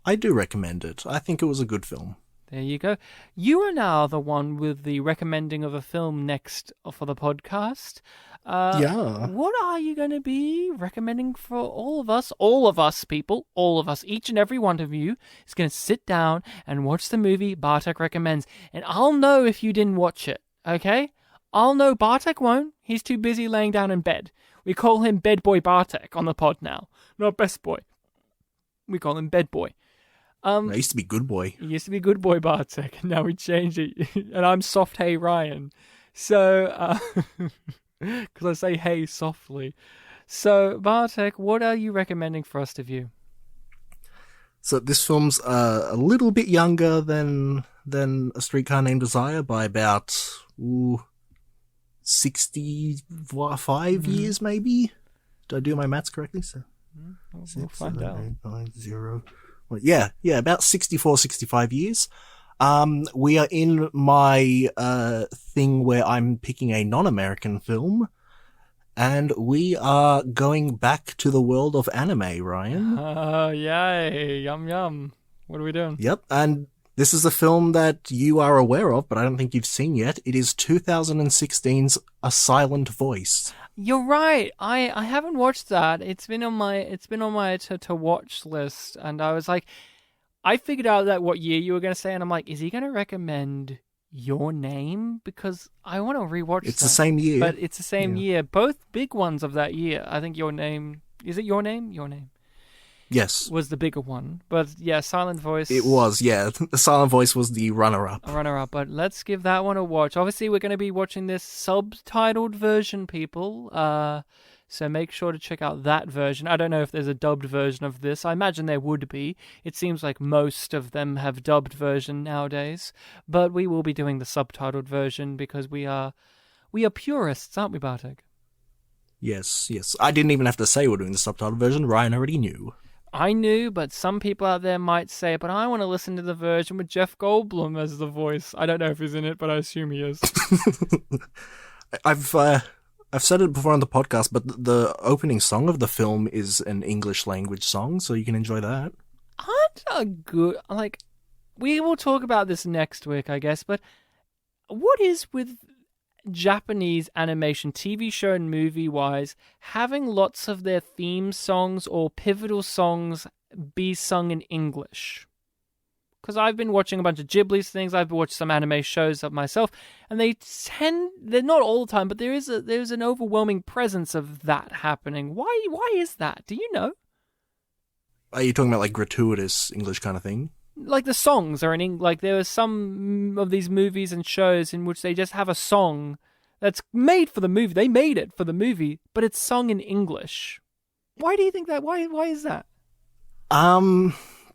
I do recommend it. I think it was a good film. There you go. You are now the one with the recommending of a film next for the podcast. Yeah. What are you going to be recommending for all of us people, all of us, each and every one of you is going to sit down and watch the movie Bartek recommends. And I'll know if you didn't watch it, okay? I'll know. Bartek won't. He's too busy laying down in bed. We call him Bed Boy Bartek on the pod now. Not Best Boy. We call him Bed Boy. I used to be Good Boy. He used to be Good Boy Bartek, and now we changed it. And I'm Soft Hey Ryan. So, because I say hey softly. So, Bartek, what are you recommending for us to view? So this film's a little bit younger than A Streetcar Named Desire by about 65 years, maybe. Did I do my maths correctly? So We'll find out. 9, 0. Well, yeah, about 64, 65 years. We are in my thing where I'm picking a non-American film, and we are going back to the world of anime, Ryan. Yay, yum. What are we doing? Yep, and this is a film that you are aware of, but I don't think you've seen yet. It is 2016's A Silent Voice. You're right. I haven't watched that. It's been on my to watch list, and I was like, I figured out that what year you were going to say, and I'm like, is he going to recommend Your Name? Because I want to rewatch It's that. the same year. But it's the same year. Both big ones of that year. I think Your Name... Is it Your Name? Your Name. Yes. Was the bigger one. But yeah, Silent Voice... It was, yeah. The Silent Voice was the runner-up. But let's give that one a watch. Obviously, we're going to be watching this subtitled version, people. So make sure to check out that version. I don't know if there's a dubbed version of this. I imagine there would be. It seems like most of them have dubbed version nowadays. But we will be doing the subtitled version because we are purists, aren't we, Bartek? Yes, yes. I didn't even have to say we're doing the subtitled version. Ryan already knew. I knew, but some people out there might say, but I want to listen to the version with Jeff Goldblum as the voice. I don't know if he's in it, but I assume he is. I've said it before on the podcast, but the opening song of the film is an English language song, so you can enjoy that. Aren't a good, like, we will talk about this next week, I guess, but what is with Japanese animation, TV show and movie-wise, having lots of their theme songs or pivotal songs be sung in English? Because I've been watching a bunch of Ghibli's things, I've watched some anime shows of myself, and they're not all the time, but there's an overwhelming presence of that happening. Why is that? Do you know? Are you talking about like gratuitous English kind of thing? Like the songs are in English. Like there are some of these movies and shows in which they just have a song that's made for the movie. They made it for the movie, but it's sung in English. Why do you think that? Why is that?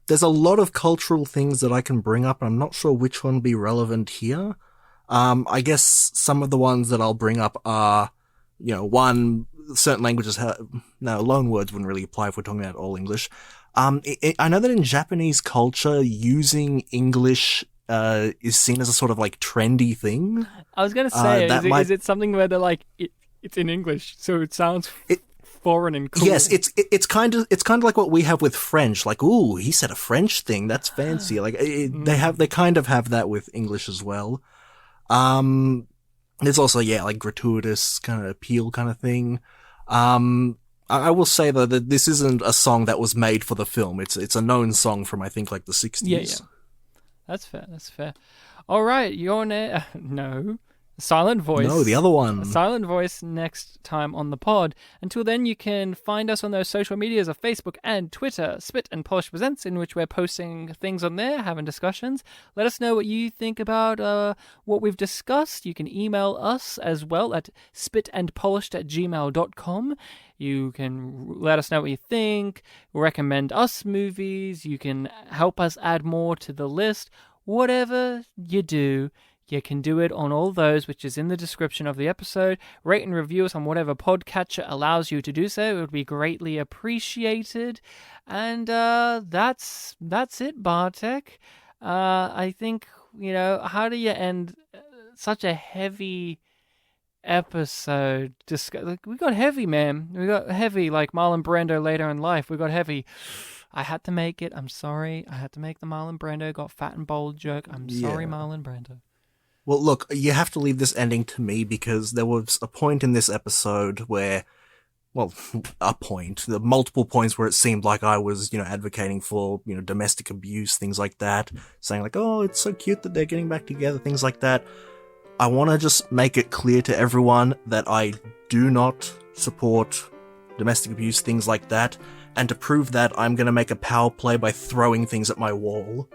There's a lot of cultural things that I can bring up. I'm not sure which one would be relevant here. I guess some of the ones that I'll bring up are, one, certain languages loan words wouldn't really apply if we're talking about all English. I know that in Japanese culture, using English is seen as a sort of like trendy thing. I was going to say, is it something where they're like, it's in English, so it sounds foreign and cool? Yes, it's kind of like what we have with French. Like, ooh, he said a French thing. That's fancy. Like they kind of have that with English as well. There's also like gratuitous kind of appeal kind of thing. I will say though that this isn't a song that was made for the film. It's a known song from I think like the 60s. Yeah. That's fair. All right, no. Silent Voice. No, the other one. Silent Voice next time on the pod. Until then, you can find us on those social medias of Facebook and Twitter, Spit and Polish Presents, in which we're posting things on there, having discussions. Let us know what you think about what we've discussed. You can email us as well at spitandpolished@gmail.com. You can let us know what you think, recommend us movies, you can help us add more to the list. Whatever you do, you can do it on all those, which is in the description of the episode. Rate and review us on whatever podcatcher allows you to do so. It would be greatly appreciated. And that's it, Bartek. I think, how do you end such a heavy episode? We got heavy, man. We got heavy like Marlon Brando later in life. We got heavy. I had to make it. I'm sorry. I had to make the Marlon Brando got fat and bold joke. I'm sorry, Marlon Brando. Well, look, you have to leave this ending to me because there was a point in this episode where, the multiple points where it seemed like I was, advocating for, domestic abuse, things like that, saying like, oh, it's so cute that they're getting back together, things like that. I want to just make it clear to everyone that I do not support domestic abuse, things like that, and to prove that, I'm going to make a power play by throwing things at my wall.